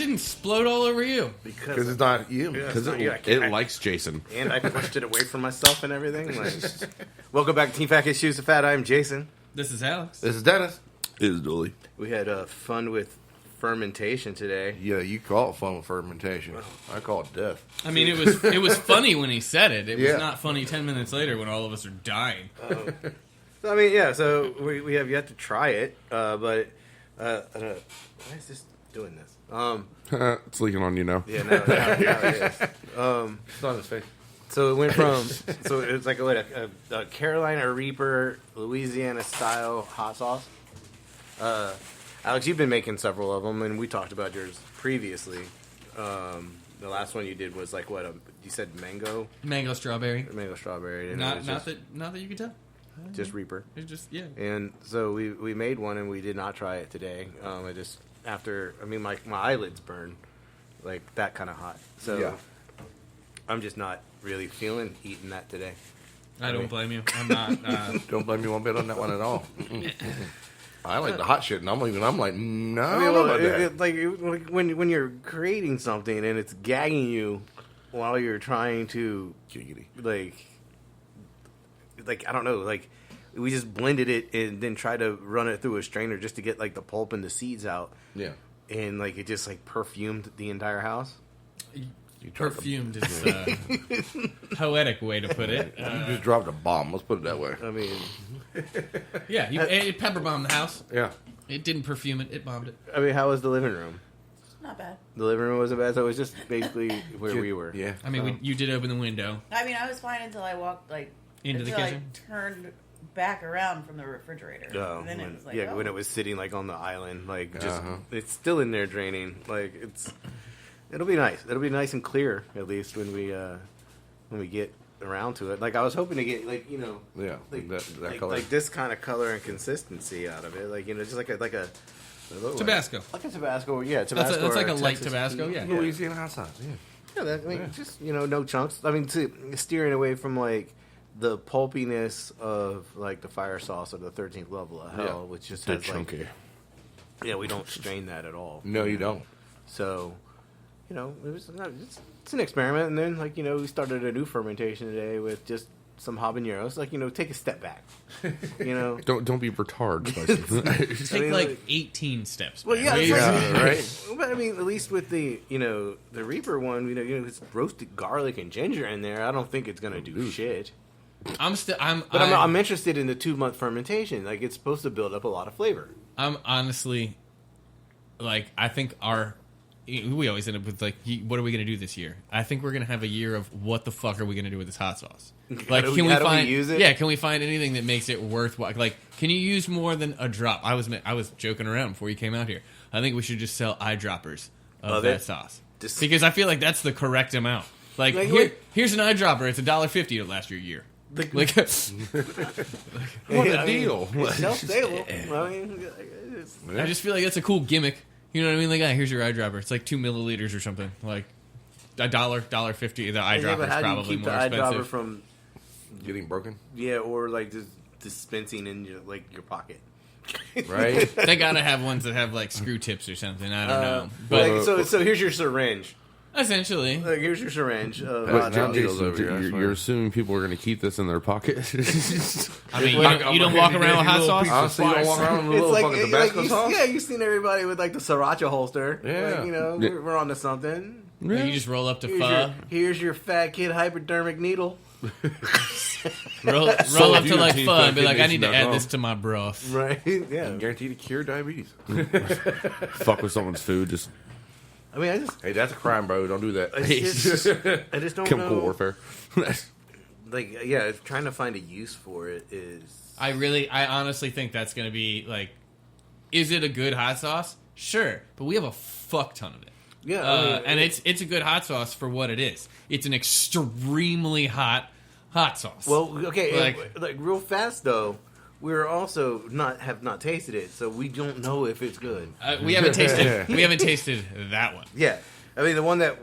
didn't explode all over you? Because it's not you. Because it likes Jason. And I pushed it away from myself and everything. Like, welcome back to Team Fat Kid Shoes the Fat. I'm Jason. This is Alex. This is Dennis. It is Dooley. We had fun with fermentation today. Yeah, you call it fun with fermentation. I call it death. I mean, it was funny when he said it. It was Yeah. not funny 10 minutes later when all of us are dying. So, I mean, yeah, so we have yet to try it, but I don't know. Why is this doing this? It's leaking on you now. Yeah, no, it is. It's on his face. So it went from, so it was like a Carolina Reaper, Louisiana style hot sauce. Alex, you've been making several of them, and we talked about yours previously. The last one you did was like what? You said mango Strawberry. strawberry. And Not that you could tell. Just Reaper. It's just, yeah. And so we made one, and we did not try it today. I just my eyelids burn like that kind of hot. So Yeah. I'm just not really feeling eating that today. I don't blame you. I'm not. Don't blame me one bit on that one at all. I like the hot shit, and I'm like, no, I I mean, don't know about that. like when you're creating something and it's gagging you while you're trying to like I don't know, like we just blended it and then tried to run it through a strainer just to get like the pulp and the seeds out. Yeah. And like it just like perfumed the entire house. Perfumed is a poetic way to put it. You just dropped a bomb. Let's put it that way. I mean, Yeah, it pepper bombed the house. Yeah. It didn't perfume it. It bombed it. I mean, how was the living room? Not bad. The living room wasn't bad, so it was just basically where we were. Yeah. I mean, you did open the window. I mean, I was fine until I walked Into the until kitchen? I turned back around from the refrigerator. Oh, And then when, it was like, yeah, oh. when it was sitting like on the island, like just it's still in there draining. Like it'll be nice. It'll be nice and clear at least when we get around to it. Like I was hoping to get like Yeah. like That color. like this kind of color and consistency out of it. Like just like a Tabasco. like a Tabasco. Yeah, Tabasco. That's like or a light Texas Tabasco. heat. Yeah. Louisiana hot sauce. Yeah. Yeah, I mean, just no chunks. I mean, steering away from like the pulpiness of like the fire sauce or the 13th level of hell, Yeah. which just They're has like chunky. we don't strain that at all. No, you don't. So, it was it's an experiment, and then we started a new fermentation today with just some habaneros. Like take a step back. Don't be retarded. Spicy. Take like 18 steps. Well, back. yeah, it's Yeah, right. But I mean, at least with the the Reaper one, it's roasted garlic and ginger in there. I don't think it's gonna do shit. I'm interested in the 2-month fermentation. Like it's supposed to build up a lot of flavor. I'm honestly, I think we always end up with what are we going to do this year? I think we're going to have a year of what the fuck are we going to do with this hot sauce? How do we use it? Yeah, can we find anything that makes it worthwhile? Like, can you use more than a drop? I was joking around before you came out here. I think we should just sell eyedroppers of that sauce because I feel like that's the correct amount. Here's an eyedropper. It's $1.50. It'll last you a year. What a deal. It's shelf-stable. I just feel like that's a cool gimmick. You know what I mean? Like, here's your eyedropper. It's like 2 milliliters or something. Like $1.50. The eyedropper is probably more eyedropper expensive. from Getting broken. Yeah, or like just dispensing in your pocket. Right. They gotta have ones that have like screw tips or something. I don't know. But So here's your syringe. essentially, Like, here's your syringe. But now, Needles Jason, over here, that's you're assuming people are going to keep this in their pocket. I mean, you don't walk around with hot sauce. Honestly, you don't walk around with a little fucking Tabasco sauce? Yeah, you've seen everybody with like the sriracha holster. Yeah. Like, we're onto something. You just roll up to pho. Here's your fat kid hypodermic needle. Roll up to like pho and be like, I need to add this to my broth. Right? Yeah. Guaranteed to cure diabetes. Fuck with someone's food. Just I mean, Hey, that's a crime, bro. Don't do that. I just don't chemical know. warfare. Trying to find a use for it is. I honestly think that's going to be like, is it a good hot sauce? Sure, but we have a fuck ton of it. Yeah, and it's a good hot sauce for what it is. It's an extremely hot sauce. Well, okay, Like- real fast though. We're also have not tasted it, so we don't know if it's good. we haven't tasted. We haven't tasted that one. Yeah, I mean the one that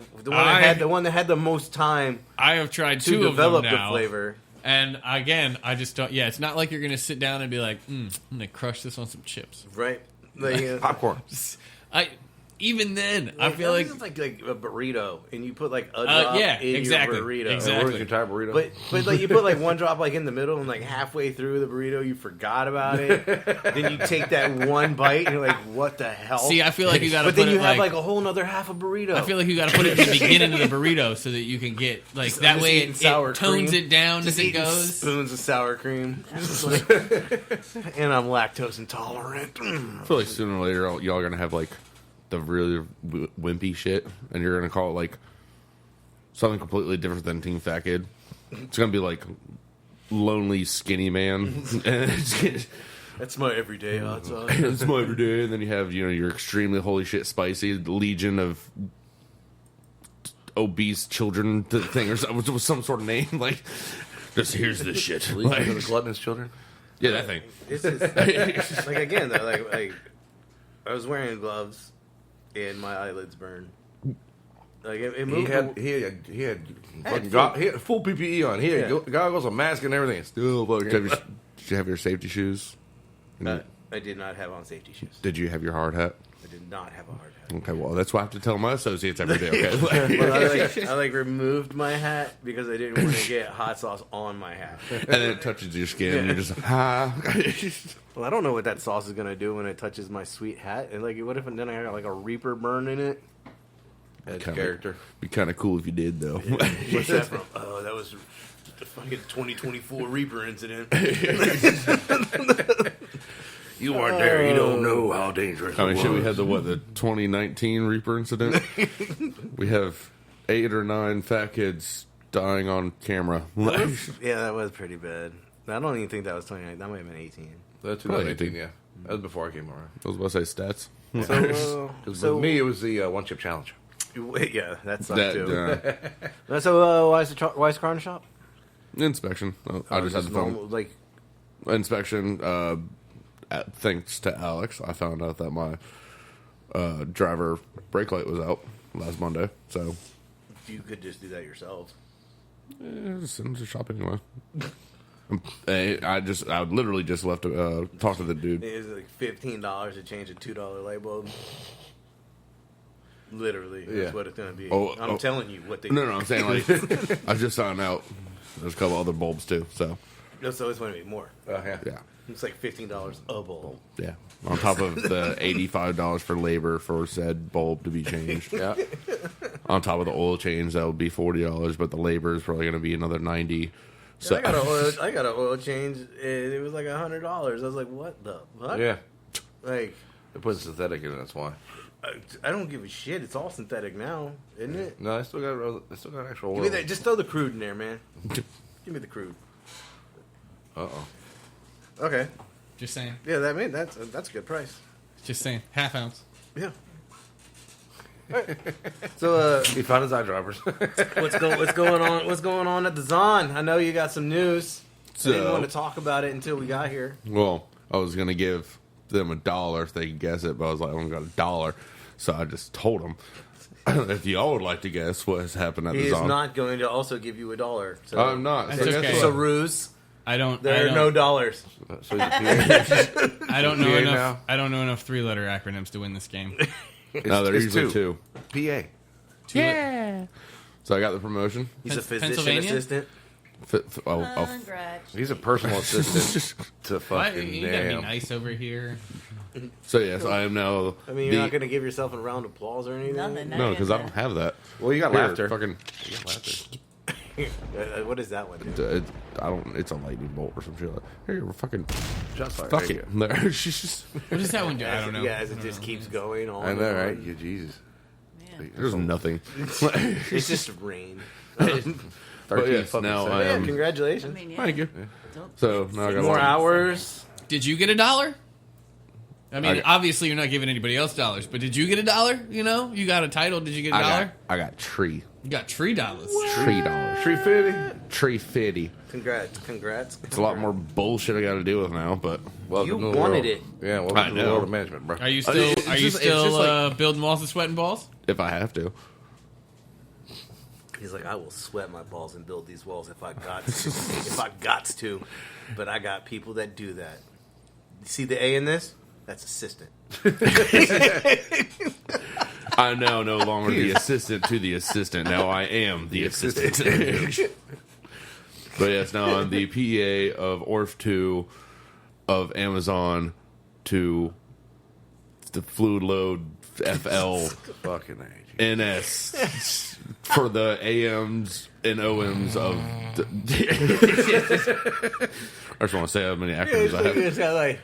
had the most time I have tried to two develop of them now, the flavor. and again, I just don't. Yeah, it's not like you're going to sit down and be like, I'm going to crush this on some chips. Right? Like, Popcorn. even then, I feel like it's like a burrito, and you put like a drop in exactly, your burrito. exactly. Where's your entire burrito? But like you put like one drop like in the middle, and like halfway through the burrito, you forgot about it. Then you take that one bite, and you're like, "What the hell?" See, I feel like you got to. But then you have like a whole nother half a burrito. I feel like you got to put it in the beginning of the burrito so that you can get like that way it tones it down as it goes. Spoons of sour cream, and I'm lactose intolerant. I feel like sooner or later y'all are gonna have like the really wimpy shit, and you're gonna call it like something completely different than Team Fat Kid. It's gonna be like lonely skinny man. That's my everyday hot sauce. It's my everyday, and then you have your extremely holy shit spicy legion of obese children thing or something with some sort of name like. Just here's this shit. Like, the gluttonous children. Yeah, that thing. It's just, like again though, like I was wearing gloves and my eyelids burned. Like it moved. He had full PPE on. He had goggles, a mask, and everything. Still fucking. Did you have your safety shoes? I did not have on safety shoes. Did you have your hard hat? I did not have a hard hat. Okay, well, that's what I have to tell my associates every day, okay? Well, I removed my hat because I didn't want to get hot sauce on my hat. And then it touches your skin, and you're just like, ha. Well, I don't know what that sauce is going to do when it touches my sweet hat. And like, what if then I got like a Reaper burn in it? That's character. Be kind of cool if you did, though. What's that from? Oh, that was the fucking 2024 Reaper incident. You weren't there. You don't know how dangerous. I mean, shit, we had the 2019 Reaper incident. We have 8 or 9 fat kids dying on camera. Yeah, that was pretty bad. I don't even think that was 29. That might have been 18. That's 2018, yeah. That was before I came around. I was about to say stats. So, with me, it was the one chip challenge. Yeah, that sucked too. Uh, So why is the Corner Shop? inspection. I just had the phone. Like Inspection. Thanks to Alex, I found out that my driver brake light was out last Monday. So you could just do that yourself. just send it to shop anyway. I literally just left to talk to the dude. It was like $15 to change a $2 light bulb. Literally, that's what it's gonna be. I'm telling you what they. No, I'm saying like I just found out there's a couple other bulbs too. So it's going to be more. yeah. It's like $15 a bulb. Yeah. On top of the $85 for labor for said bulb to be changed. Yeah. On top of the oil change, that would be $40, but the labor is probably going to be another $90. So I got an oil change. It was like $100. I was like, what the fuck? Yeah. Like They put synthetic in it, that's why. I don't give a shit. It's all synthetic now, isn't it? No, I still got actual oil. Give me that. Just throw the crude in there, man. Give me the crude. Uh-oh. Okay. Just saying. Yeah, that's a good price. Just saying. Half ounce. Yeah. So He found his eye droppers. what's going on? What's going on at the Zon? I know you got some news. I didn't want to talk about it until we got here. Well, I was going to give them $1 if they could guess it, but I was like, I only got $1. So I just told them, if y'all would like to guess what has happened at He the is Zon. not going to also give you $1. So I'm not. That's So guess okay. it's what? a ruse. I don't. There I are don't, no dollars. So he's a PA. I don't know PA enough. now? I don't know enough 3-letter acronyms to win this game. No, they're it's usually 2. PA. Yeah. So I got the promotion. He's a physician Pennsylvania? assistant. Congrats. He's a personal assistant to Why, fucking you gotta be damn. nice over here. So yes, I am now. I mean, you're not going to give yourself a round of applause or anything? Nothing. No, because I don't have that. Well, you got Here, laughter. Fucking. You got laughter. What is that one? Do? I don't. It's a lightning bolt or some shit. Here, we're fucking. Shots fired. Fuck There it. you go. There, she's just. What does that one do? I don't know. Yeah, as it just keeps going on. I know, and right? on. You, Jesus. Yeah. There's nothing. It's just rain. But yes, fucking now seconds. I Yeah, am. I congratulations. mean, yeah. Thank you. Don't- So now I got More hours. Did you get $1? I mean, I- obviously you're not giving anybody else dollars, but did you get $1? You know, you got a title. Did you get $1? I got tree. You got $3. $3. 350. Tree 50. Congrats. It's a lot more bullshit I got to deal with now, but Welcome You to the wanted world. it. Yeah, welcome I to the know. world of management, bro. Are you It's still? just- Are you it's still just like- building walls and sweating balls? if I have to. He's like, I will sweat my balls and build these walls if I got to. If I got to. But I got people that do that. You see the A in this? That's assistant. I'm now no longer the assistant to the assistant. Now I am the assistant. But yes, now I'm the PA of Orf 2 of Amazon to the Fluid Load FL Fucking age. NS for the AMs and OMs of I just want to say how many acronyms I have. It's got like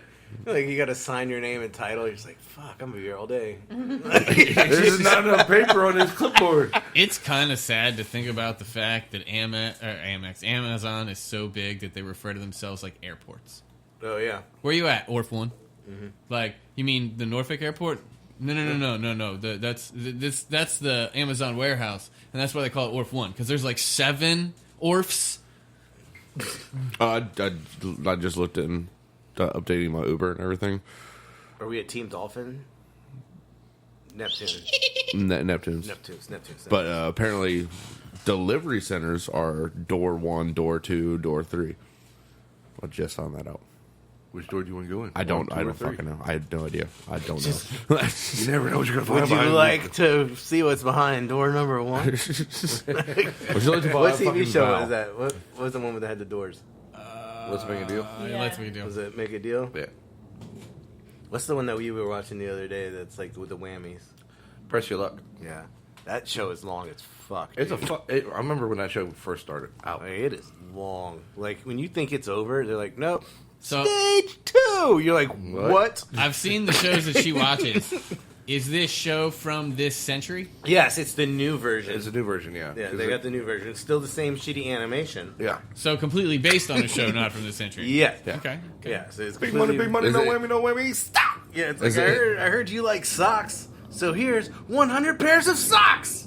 you got to sign your name and title. You're just like, fuck, I'm gonna be here all day. There's not enough paper on his clipboard. It's kind of sad to think about the fact that Amazon is so big that they refer to themselves like airports. Oh yeah. Where you at, Orf 1? Mm-hmm. Like, you mean the Norfolk Airport? No. That's the Amazon warehouse, and that's why they call it Orf 1, because there's like 7 Orfs. I just looked in updating my Uber and everything. Are we at Team Dolphin? Neptune. Neptunes. But apparently, delivery centers are door 1, door 2, door 3. I just found that out. Which door do you want to go in? I don't fucking know. I have no idea. I don't know. You never know what you're going to find. Would you like to see what's behind door number 1? Would you like to buy What a TV fucking show vowel? was that? What was the one that had the doors? Let's make a deal. Yeah. Let's make a deal. Was it Make a Deal? Yeah. What's the one that we were watching the other day that's like with the whammies? Press your luck. Yeah. That show is long as fuck. It's dude. I remember when that show first started out. I mean, it is long. Like, when you think it's over, they're like, nope. So Stage 2! You're like, what? I've seen the shows that she watches. Is this show from this century? Yes, it's the new version. It's a new version, yeah. Yeah, they got the new version. It's still the same shitty animation. Yeah. So completely based on a show not from this century. Yeah. Okay. Yeah, so it's Big money, completely- no Is it- whammy, no whammy. Stop! Yeah, it's like, Is I it- heard you like socks, so here's 100 pairs of socks!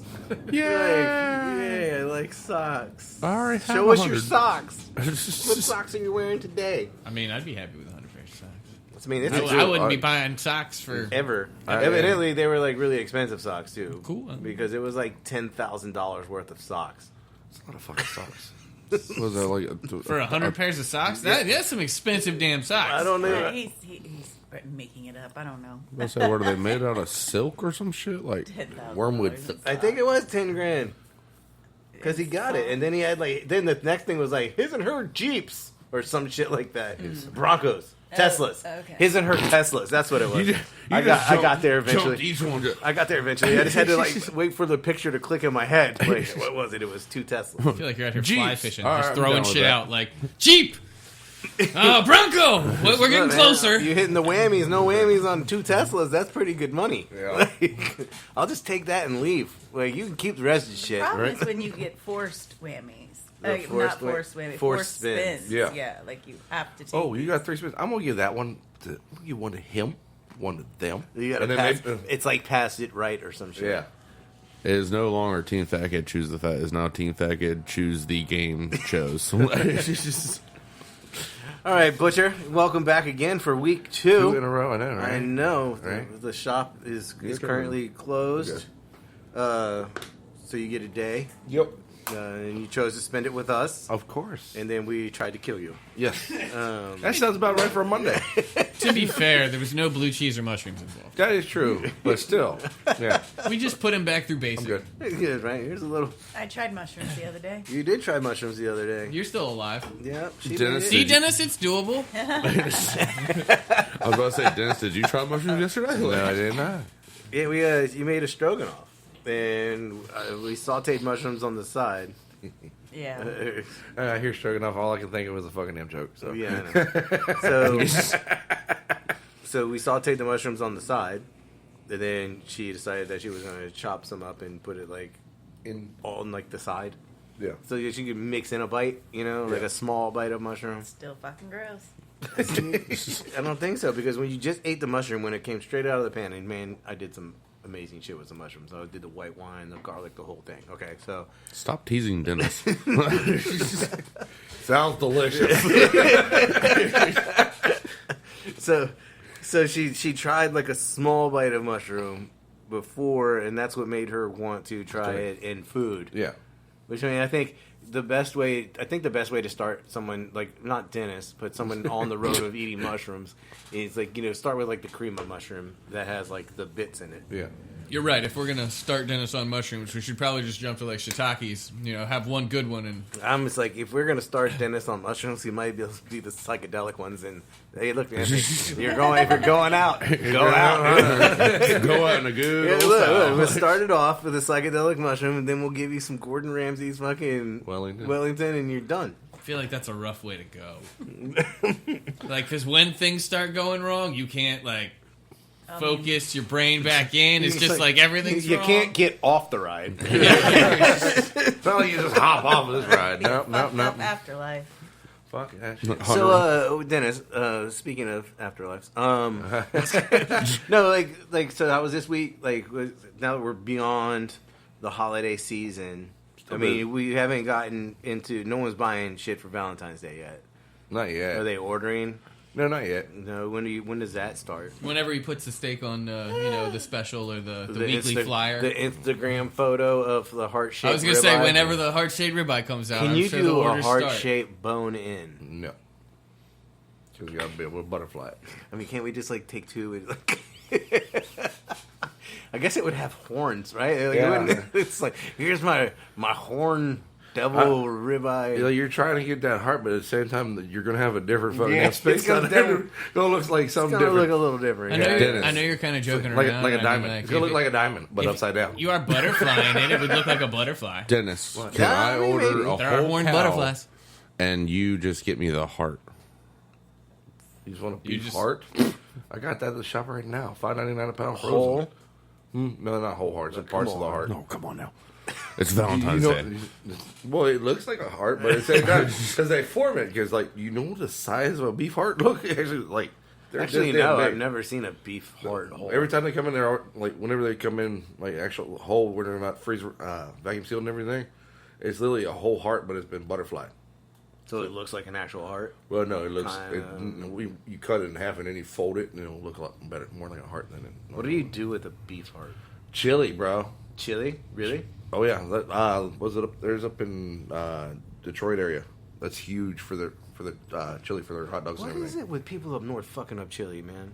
Yeah, I like socks. I already have Show us your 100. socks. What socks are you wearing today? I mean, I'd be happy with 100 pairs of socks. I mean, it's I wouldn't be buying socks for... ever. I- Evidently, they were like really expensive socks too. Cool. Because it was like $10,000 worth of socks. It's a lot of fucking socks. Was that like For 100 pairs of socks? That's some expensive damn socks. I don't know. He's making it up. I don't know. I say, what are they made out of? Silk or some shit? Like $10,000. Wormwood. I think it was 10 grand. Because he got it, and then he had like. Then the next thing was like his and her Jeeps or some shit like that. Broncos, Teslas. okay. His and her Teslas. That's what it was. I got there eventually. Each one. I got there eventually. I just had to like wait for the picture to click in my head. Like, what was it? It was 2 Teslas. I feel like you're out here fly Jeeps. fishing, All right, just I'm throwing down with shit that. out like, Jeep! Bronco! We're getting Man, closer. You hitting the whammies, no whammies on 2 Teslas. That's pretty good money. Yeah. Like, I'll just take that and leave. Like, you can keep the rest of the shit, Problem right? is when you get forced whammies. The Not forced whammies. forced Forced spins. spins. Yeah. Yeah, like you have to take. Oh, you got 3 spins. I'm gonna give that one to. I'm gonna give one to him, one to them. You gotta And then pass, maybe- it's like pass it right or some shit. Yeah. It is no longer Team Fat Kid Choose the Fat. It's now Team Fat Kid Choose the Game Shows. All right, Butcher, welcome back again for week 2 in 2. a row. I know, right? I know. Right. The shop is Your turn. currently closed. So you get a day, Yep. and you chose to spend it with us, Of course. and then we tried to kill you. Yes. That sounds about right for a Monday. To be fair, there was no blue cheese or mushrooms involved. That is true, but still, yeah, We just put him back through I'm basic. good. Good, right? Here's a little. I tried mushrooms the other day. You did try mushrooms the other day. You're still alive. Yeah, she Dennis, did. See, Dennis, it's doable. I was about to say, Dennis, did you try mushrooms yesterday? No, I did not. Yeah, we you made a stroganoff, and we sautéed mushrooms on the side. Yeah. I hear stroganoff. All I can think of was a fucking M joke. So Yeah, I know. So we sautéed the mushrooms on the side, and then she decided that she was going to chop some up and put it like on like the side, yeah. so that she could mix in a bite, like Yeah. a small bite of mushroom. Still fucking gross. I don't think so, because when you just ate the mushroom when it came straight out of the pan, and man, I did some amazing shit with the mushrooms. I did the white wine, the garlic, the whole thing. Okay, so Stop teasing Dennis. Sounds delicious. so she tried like a small bite of mushroom before, and that's what made her want to try it in food. Yeah. Which, I mean, I think the best way to start someone, like, not Dennis, but someone on the road of eating mushrooms is, like, start with, like, the cream of mushroom that has, like, the bits in it. Yeah. You're right. If we're gonna start Dennis on mushrooms, we should probably just jump to like shiitakes. Have one good one and. I'm just like, if we're gonna start Dennis on mushrooms, he might be able to be the psychedelic ones. And hey, look, man, if you're going out, go out, go out in a good. Yeah, old look, style. we'll start it off with a psychedelic mushroom, and then we'll give you some Gordon Ramsay's fucking Wellington, and you're done. I feel like that's a rough way to go. Like, because when things start going wrong, you can't like. Focus your brain back in. It's just like everything's you wrong. can't get off the ride. It's not like you just hop off of this ride. Nope. Afterlife. Fuck that shit. So, Dennis, speaking of afterlives, no, like, so that was this week. Like, now that we're beyond the holiday season, I mean, we haven't gotten into. No one's buying shit for Valentine's Day yet. Not yet. Are they ordering? No, not yet. No. When does that start? Whenever he puts the steak on, the special or the weekly flyer. The Instagram photo of the heart shaped. I was gonna say whenever the heart shaped ribeye comes out. Can I'm you sure do the a orders heart start. shaped bone in? No. Because you got to be able to butterfly it. I mean, can't we just like take two? And, like, I guess it would have horns, right? Like, Yeah. It's like, here's my horn devil ribeye. You're trying to get that heart, but at the same time, you're going to have a different fucking Yeah, space it's gonna on it. It looks like something It's gonna different. look a little different. I know you're kind of joking like, around. like a I mean, diamond. like, It's going to look like a diamond, but if upside down. You are butterflying it. It would look like a butterfly. Dennis, What? can Yeah, I maybe. order a There are whole horned cow butterflies. and you just get me the heart? You just want a You beef just- heart? I got that at the shop right now. $5.99 a pound frozen. Whole? No, not whole hearts. It's parts of the heart. No, come on now. It's Valentine's Day. Well, it looks like a heart, but at the same time, because they form it, because like you know the size of a beef heart. Look, actually, like they're Actually, just damn no, big. I've never seen a beef heart whole. Every time they come in there, like whenever they come in, like actual whole, where they're not freezer vacuum sealed and everything, it's literally a whole heart, but it's been butterfly. So it looks like an actual heart. Well, no, it looks. Kinda. You cut it in half and then you fold it, and it'll look a lot better, more like a heart than it. What do you do with a beef heart? Chili, bro. Chili? Really? Oh yeah, was it up? There's up in Detroit area. That's huge for the chili for their hot dogs What and is everything. it with people up north fucking up chili, man?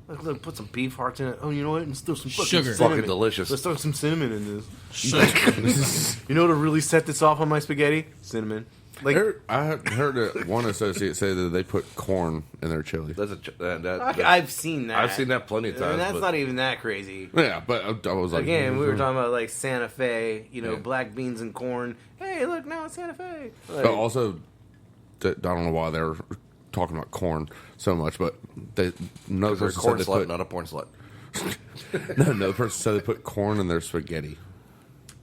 Look, put some beef hearts in it. Oh, you know what? And still some fucking Sugar. cinnamon. Fucking delicious. Let's throw some cinnamon in this. You know what'll really set this off on my spaghetti? Cinnamon. Like, I heard one associate say that they put corn in their chili. That's I've seen that. I've seen that plenty of times. And that's but not even that crazy. Yeah, but I was like, Again, we were talking about like Santa Fe, black beans and corn. Hey, look, now it's Santa Fe. Like, But also, I don't know why they're talking about corn so much, but another they're a person corn said they slut, put not a porn slut. another person said they put corn in their spaghetti.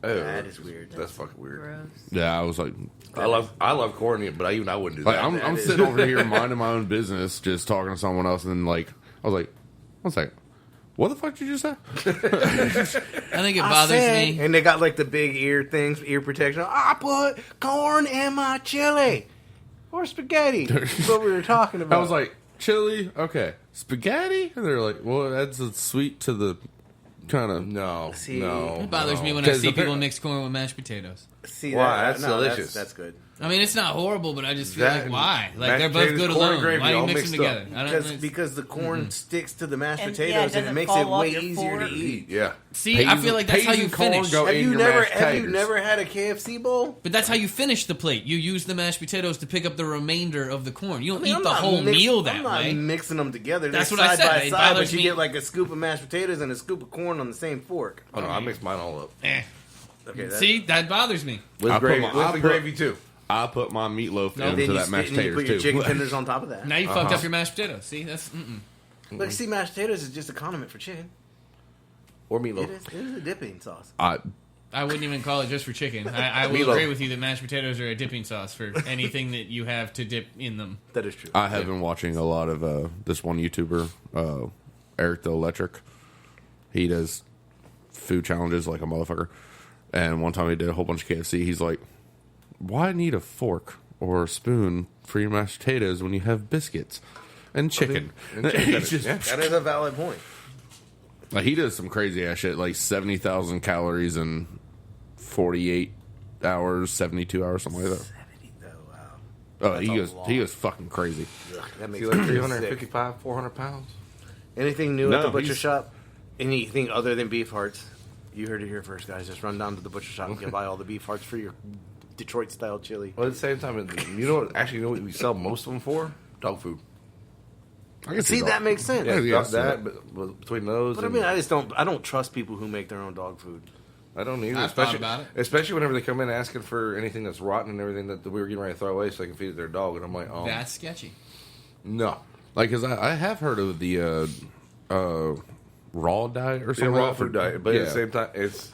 Oh, that is weird. That's fucking weird. Gross. Yeah, I was like, I love corn, but I wouldn't do like that. I'm sitting over here minding my own business, just talking to someone else, and then like I was like, one second, what the fuck did you just say? I think it bothers me. And they got like the big ear things, ear protection. I put corn in my chili or spaghetti. That's what we were talking about. I was like, chili, okay, spaghetti, and they're like, well, it adds a sweet to the kind of No, See, no. It bothers me when I Because see the people par- mix corn with mashed potatoes. see Wow, that? that's delicious. That's good. I mean, it's not horrible, but I just feel That like, why? Like, mashed they're both potatoes, good corn and alone. gravy Why do you all mix them mixed up. together? I don't Because the corn sticks to the mashed And, potatoes yeah, it and it doesn't makes fall it off way your easier to fork. eat. Yeah. See, I feel like that's how peas you and corn finish. go Have in you your never mashed have you taters. never had a KFC bowl? But that's how you finish the plate. You use the mashed potatoes to pick up the remainder of the corn. You don't I mean, eat I'm the not whole meal I'm that not way. mixing them together. That's They're what I side said. by It side, bothers but you me. get like a scoop of mashed potatoes and a scoop of corn on the same fork. Oh no, I mix mine all up Okay, that, See, that bothers me. with I put gravy. my- With I the put- gravy too. I put my meatloaf No, then into you, that mashed and you taters put your too. chicken tenders on top of that. Now you fucked up your mashed potatoes. See, that's Look, see, mashed potatoes is just a condiment for chicken. Or It meatloaf. is a dipping sauce. I wouldn't even call it just for chicken. I will Meatloaf. agree with you that mashed potatoes are a dipping sauce for anything that you have to dip in them. That is true. I have been watching a lot of this one YouTuber, Eric the Electric. He does food challenges like a motherfucker. And one time he did a whole bunch of KFC. He's like, why need a fork or a spoon for your mashed potatoes when you have biscuits and chicken? He's just- That is a valid point. like, he does some crazy ass shit, like 70,000 calories and 48 hours, 72 hours, something like that. 70. Oh, wow. Oh, That's he goes fucking crazy. Ugh, that Is makes he like me 355, 400 pounds? Anything new No, at the butcher he's- shop? Anything other than beef hearts? You heard it here first, guys. Just run down to the butcher shop and you can buy all the beef hearts for your Detroit-style chili. Well, at the same time, you know what we sell most of them for? Dog food. I can See, dog. that makes sense. Yeah, Dog- so- that, but between those, But I and- mean, I don't trust people who make their own dog food. I don't either. I've thought Especially, about it. especially whenever they come in asking for anything that's rotten and everything that we were getting ready to throw away so they can feed it their dog. And I'm like, oh, That's sketchy. no. Like, cause I have heard of the raw diet or Yeah, something. raw like that. food diet. But Yeah. at the same time, it's,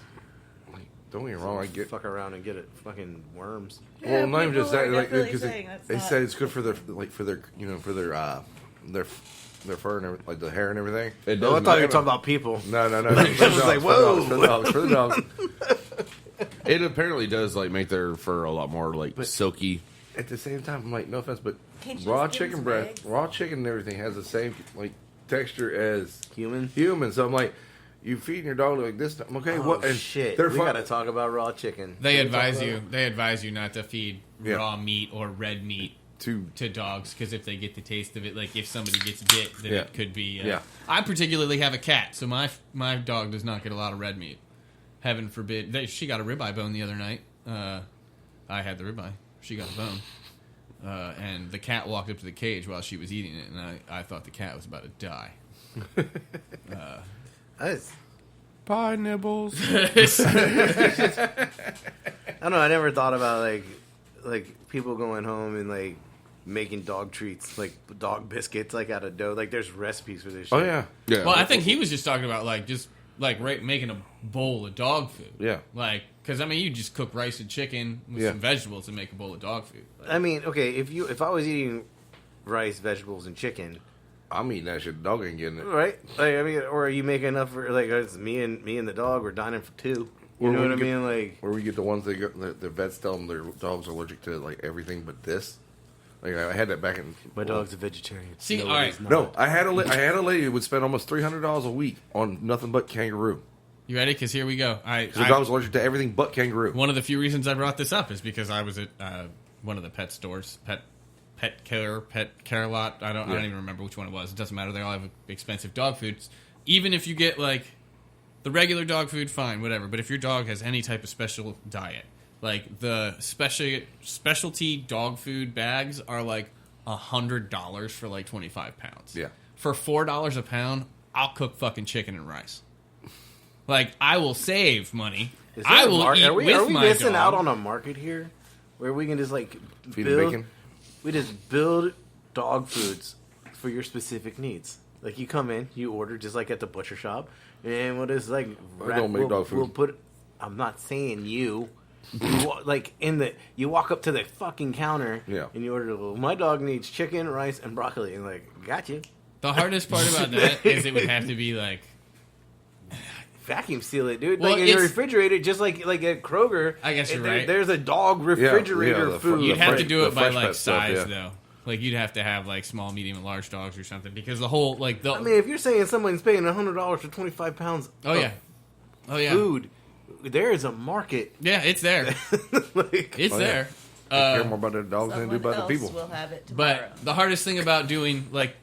like, don't get me wrong, I get. Fuck around and get it fucking worms. Well, not even just people that. are Like, definitely because saying they, that's they not- said it's good for their, their fur and everything, like the hair and everything. It No, I does thought you matter. were talking about people. No. I was like, whoa. For the dogs. It apparently does like make their fur a lot more like silky. At the same time, I'm like, no offense, but Can't you raw just give chicken them breast, some raw chicken and everything has the same like texture as Human? human. So I'm like, you feeding your dog like this? I'm okay. Oh, what? And shit. They're We fun- gotta talk about raw chicken. They Can we talk advise about you. it? They advise you not to feed Yeah. raw meat or red meat to to dogs because if they get the taste of it, like if somebody gets bit, then Yeah. it could be. Yeah. I particularly have a cat, so my dog does not get a lot of red meat. Heaven forbid. She got a ribeye bone the other night. I had the ribeye. She got a bone. And the cat walked up to the cage while she was eating it, and I thought the cat was about to die. That's- Pie nibbles. I don't know. I never thought about like people going home and like making dog treats, like dog biscuits, like out of dough. Like there's recipes for this shit. oh yeah, Yeah. Well, I think he was just talking about making a bowl of dog food. Yeah. Like, because I mean, you just cook rice and chicken with Yeah. some vegetables and make a bowl of dog food. Like, I mean, okay, if I was eating rice, vegetables, and chicken, I'm eating that shit. The dog ain't getting it. right? Like, I mean, or are you making enough for like it's me and the dog? We're dining for two. You Or know we what I get- mean? Like, Where we get the ones the vets tell them their dog's allergic to like everything but this. Like I had that back in my dog's a vegetarian. See, No, all right. he's not. No, I had a lady who would spend almost $300 a week on nothing but kangaroo. you ready? Because here we go. Her dog's allergic to everything but kangaroo. One of the few reasons I brought this up is because I was at one of the pet stores, pet care lot. I don't even remember which one it was. It doesn't matter. They all have expensive dog foods. Even if you get like the regular dog food, fine, whatever. But if your dog has any type of special diet, like the specialty dog food bags are like $100 for like 25 pounds. Yeah. For $4 a pound, I'll cook fucking chicken and rice. Like I will save money. Is there I a will mar- eat are we, with are we my missing dog. out on a market here where we can just like Feed build? bacon. We just build dog foods for your specific needs. Like you come in, you order just like at the butcher shop, and we'll just like don't make dog food. We'll put. I'm not saying you. Like you walk up to the fucking counter, Yeah. and you order. Well, my dog needs chicken, rice, and broccoli, and like, got you. The hardest part about that is it would have to be like Vacuum seal it, dude. Well, Like in your it's- refrigerator, just like at Kroger. I guess you're right. There's a dog refrigerator the food. you'd have to fresh- do the it by fresh like pet stuff, size yeah. though. Like you'd have to have like small, medium, and large dogs or something because the whole like the I mean, if you're saying someone's paying $100 for 25 pounds oh of yeah food, there is a market. yeah it's there Like, it's Oh, yeah. there. They care more about their dogs than they do Someone about the else people. will have it tomorrow. But the hardest thing about doing like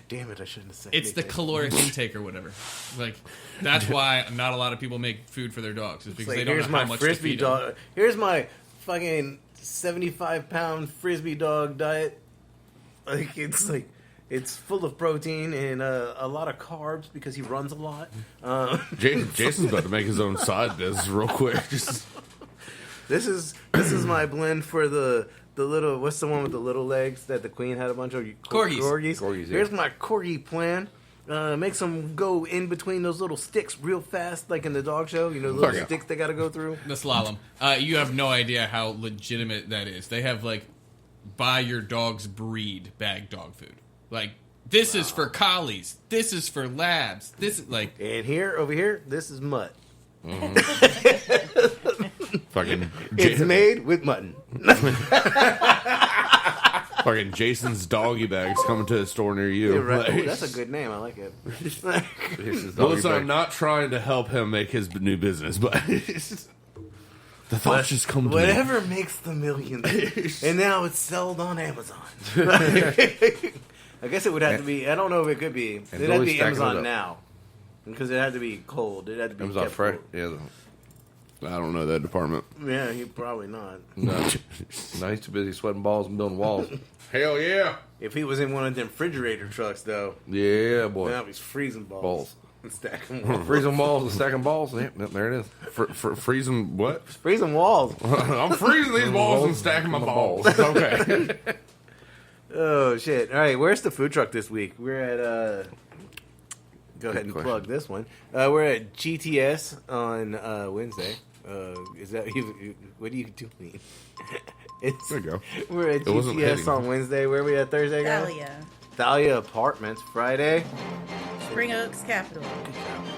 damn it, I shouldn't have said it's the anything. caloric intake or whatever. Like that's why not a lot of people make food for their dogs is It's because like, they don't here's know how my much frisbee to feed them. dog. Here's my fucking 75-pound frisbee dog diet. It's full of protein and a lot of carbs because he runs a lot. Jason's about to make his own side business real quick. Just, This is my blend for the little. What's the one with the little legs that the queen had a bunch of? Corgis. Corgis, yeah. Here's my corgi plan. Makes them go in between those little sticks real fast, like in the dog show. You know, the little Okay. sticks they got to go through. The slalom. You have no idea how legitimate that is. They have like buy your dog's breed bag dog food. Like this is for collies. This is for labs. This is like And over here, this is mutt. fucking, It's made with mutton. fucking Jason's doggy bags coming to a store near you. You're right. Like, Ooh, that's a good name. I like it. This is well, doggy listen, bag. I'm not trying to help him make his new business, but The thoughts just come to me. Whatever makes the millions. And now it's sold on Amazon. I guess it would have to be. I don't know if it could be. It'd have to be Amazon now. Because it had to be cold. It had to be Amazon fresh. Yeah. I don't know that department. Yeah, he probably not. No. No, he's too busy sweating balls and building walls. Hell yeah. If he was in one of them refrigerator trucks, though, Yeah, boy. now he's freezing balls. And stacking walls. Freezing balls and stacking balls. Yep, there it is. Freezing what? Freezing walls. I'm freezing these balls and stacking my balls. Okay. Oh, shit. All right, where's the food truck this week? We're at, go ahead and question. plug this one. We're at GTS on Wednesday. Is that, what do you doing? There you go. We're at It wasn't GTS hitting. on Wednesday. Where are we at Thursday, guys? Thalia. Thalia Apartments Friday. Spring Oaks Capital.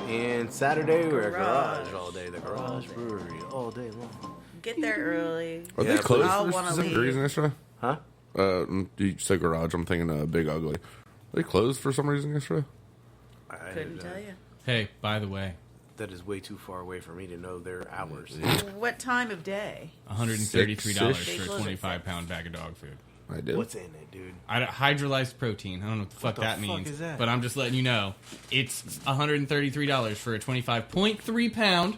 And Saturday, we're at Garage. Garage all day. The Garage Brewery all day long. Get there early. Are Yeah, they closed I'll for wanna specific leave. reason yesterday? Huh? You said garage. I'm thinking Big Ugly. Are they closed for some reason yesterday? Couldn't tell you. Hey, by the way, That is way too far away for me to know their hours. What time of day? $133 Six-ish. for a 25-pound bag of dog food. I did. What's in it, dude? Hydrolyzed protein. I don't know what the fuck the that fuck means. is that? But I'm just letting you know. It's $133 for a 25.3 pound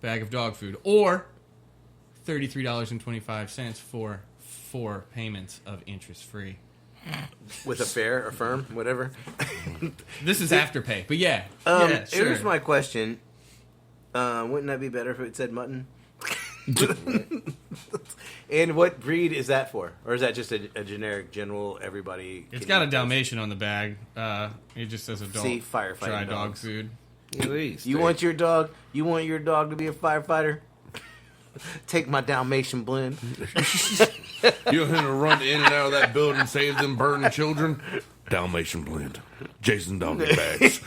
bag of dog food. Or $33.25 for 4 payments of interest free. With a fair, a firm, whatever. This is afterpay. But yeah. Yeah, sure. Here's my question. Wouldn't that be better if it said mutton? And what breed is that for? Or is that just a generic, general, everybody? It's can got a eat this? Dalmatian on the bag. It just says adult See, firefighting dry dog dogs. food. You want your dog to be a firefighter? Take my Dalmatian blend. You know him to run in and out of that building and save them burning children? Dalmatian blend. Jason Doggy bags.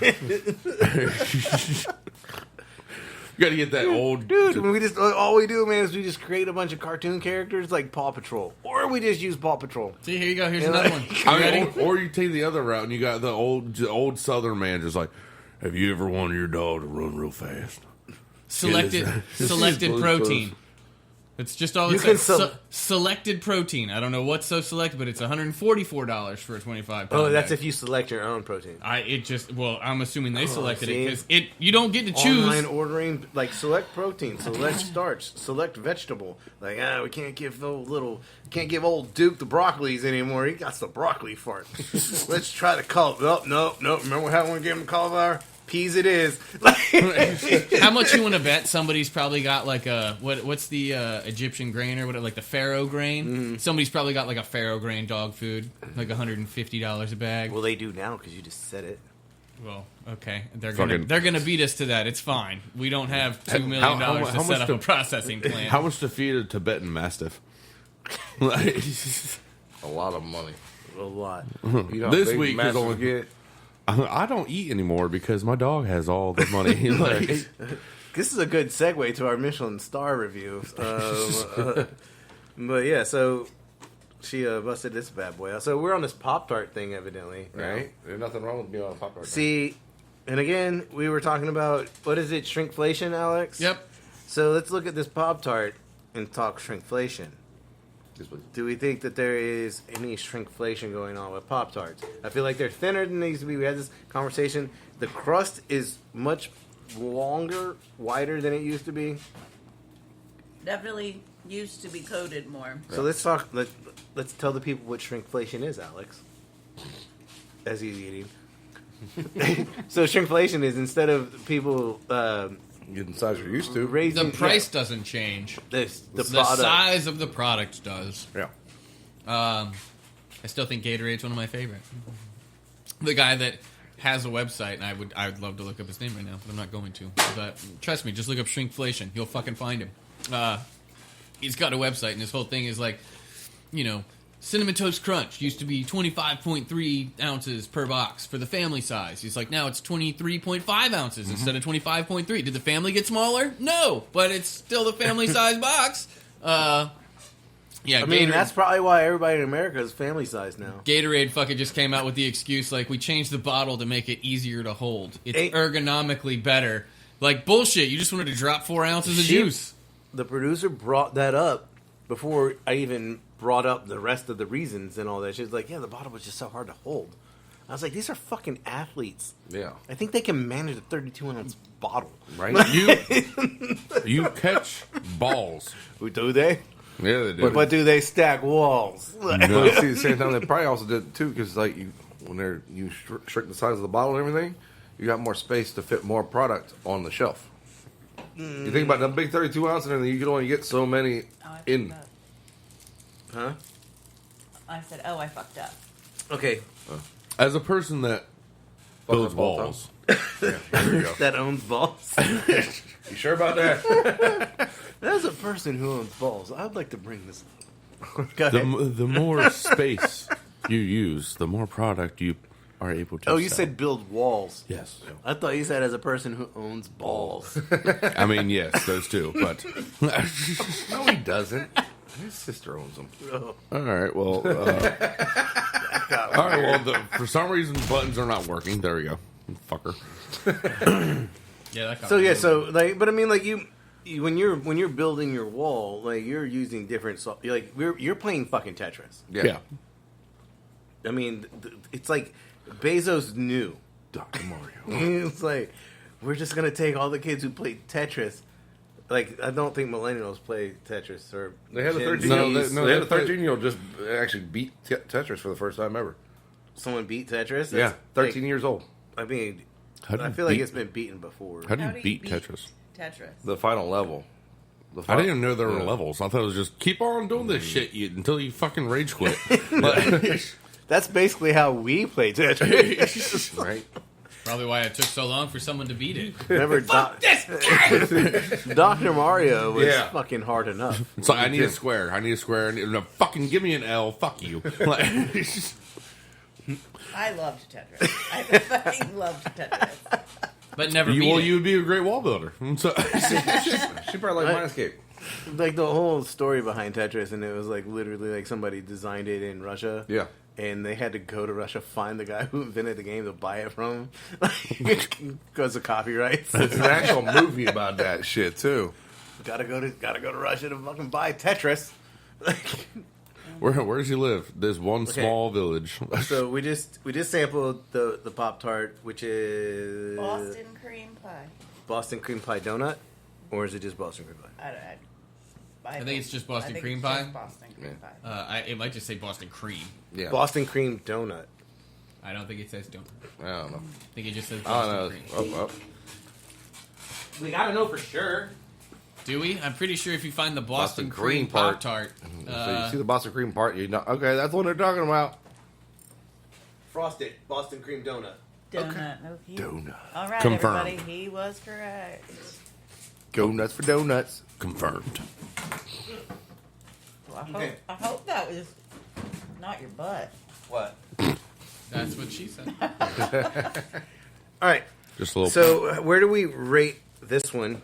You gotta get that old... Dude, we just all we do, man, is we just create a bunch of cartoon characters like Paw Patrol, or we just use Paw Patrol. See, here you go. Here's Yeah, another like- one. I You ready? mean, or you take the other route and you got the old Southern man just like, have you ever wanted your dog to run real fast? Selected Close. protein. It's just all You it can says. Selected protein. I don't know what's so selected, but it's $144 for a 25 pound Oh, that's bag. if you select your own protein. I'm assuming they selected see? it because you don't get to choose. Online ordering, like select protein, select starch, select vegetable. Like, we can't give old Duke the broccolis anymore. He got the broccoli fart. Let's try the cauliflower. No. Remember how we gave him cauliflower? Peas it is. How much you want to bet somebody's probably got like a what's the Egyptian grain or what, like the farro grain? Mm-hmm. Somebody's probably got like a farro grain dog food, like $150 a bag. Well, they do now because you just said it. Well, okay, they're Fucking- gonna beat us to that. It's fine. We don't have $2 million How to much set up to- a processing plant. How much to feed a Tibetan Mastiff? Like, A lot of money. A lot. You know how This big week is Mastiffs only- get? I don't eat anymore because my dog has all the money. Like, This is a good segue to our Michelin star review. But yeah, so she busted this bad boy out. So we're on this Pop-Tart thing, evidently, right? There's nothing wrong with being on a popcorn. See, and again, we were talking about, what is it, shrinkflation, Alex? Yep. So let's look at this Pop-Tart and talk shrinkflation. Yes, please. Do we think that there is any shrinkflation going on with Pop-Tarts? I feel like they're thinner than they used to be. We had this conversation. The crust is much longer, wider than it used to be. Definitely used to be coated more. So let's talk. Let's tell the people what shrinkflation is, Alex. As he's eating. So shrinkflation is, instead of people Getting the size you're used to. raising The price doesn't change. the The product. size of the product does. Yeah. I still think Gatorade's one of my favorite. The guy that has a website, and I would love to look up his name right now, but I'm not going to. But trust me, just look up shrinkflation. You'll fucking find him. He's got a website, and his whole thing is like, Cinnamon Toast Crunch used to be 25.3 ounces per box for the family size. He's like, now it's 23.5 ounces instead of 25.3. Did the family get smaller? No, but it's still the family size box. Yeah, I mean, Gatorade, that's probably why everybody in America is family size now. Gatorade fucking just came out with the excuse, like, we changed the bottle to make it easier to hold. It's Ain't- ergonomically better. Like, bullshit, you just wanted to drop 4 ounces of Sheep- juice. the producer brought that up before I even brought up the rest of the reasons and all that. She was like, yeah, the bottle was just so hard to hold. I was like, these are fucking athletes. Yeah. I think they can manage a 32-ounce bottle. Right? You catch balls. Do they? Yeah, they do. But do they stack walls? No. But see, at the same time, they probably also did it too, because like when you shrink the size of the bottle and everything, you got more space to fit more product on the shelf. You think about the big 32 ounce and everything, you can only get so many in. Huh? I said, oh, I fucked up. Okay. As a person that builds ball walls, Yeah, there you go. That owns balls. You sure about that? As a person who owns balls, I'd like to bring this up. Go ahead. the more space you use, the more product you are able to Oh, you sell. said build walls. Yes. I thought you said as a person who owns balls. I mean, yes, those two, but... No, he doesn't. His sister owns them. All right, well... all right, well, for some reason, buttons are not working. There we go. Fucker. Yeah, that So yeah, so like, but I mean, like you when you're building your wall, like you're using different, you're playing fucking Tetris. Yeah. I mean, it's like Bezos knew. Dr. Mario. It's like we're just gonna take all the kids who played Tetris. Like, I don't think millennials play Tetris or They had a Gen 13. Zs. They had a 13-year-old just actually beat Tetris for the first time ever. Someone beat Tetris. Yeah, That's, 13 like, years old. I mean, How do you I feel like beat- it's been beaten before. How do How you do you beat beat Tetris? Tetris. The final level. I didn't even know there were Yeah. levels. I thought it was just keep on doing this shit until you fucking rage quit. Like, That's basically how we play Tetris. Right? Probably why it took so long for someone to beat it. Remember, Dr. Mario was Yeah. fucking hard enough. it's like, I need a square. I need a square. No, fucking give me an L. Fuck you. Like, I loved Tetris. I fucking loved Tetris. But never beat well, it. you would be a great wall builder. So, She probably like Mindscape. Like the whole story behind Tetris, and it was like literally like somebody designed it in Russia. Yeah. And they had to go to Russia, find the guy who invented the game to buy it from him. Because of copyrights. There's an actual movie about that shit, too. gotta go to Russia to fucking buy Tetris. where does he live? There's one small village. So we just sampled the Pop-Tart, which is Boston cream pie. Boston cream pie donut, or is it just Boston cream pie? I think it's just Boston I think cream it's pie. just Boston cream pie. It might just say Boston cream. Yeah. Boston cream donut. I don't think it says donut. I don't know. I think it just says I Boston don't cream. know. We gotta know for sure. Do we? I'm pretty sure if you find the Boston, Boston cream cream part. Pop-Tart... So you see the Boston cream part, you know, okay, that's what they're talking about. Frosted Boston cream donut. Donut. Okay. Donut. All right, Confirmed. everybody. He was correct. Go nuts for donuts. Confirmed. Well, Okay. I hope that was not your butt. What? That's what she said. All right. Just a little. So where do we rate this one?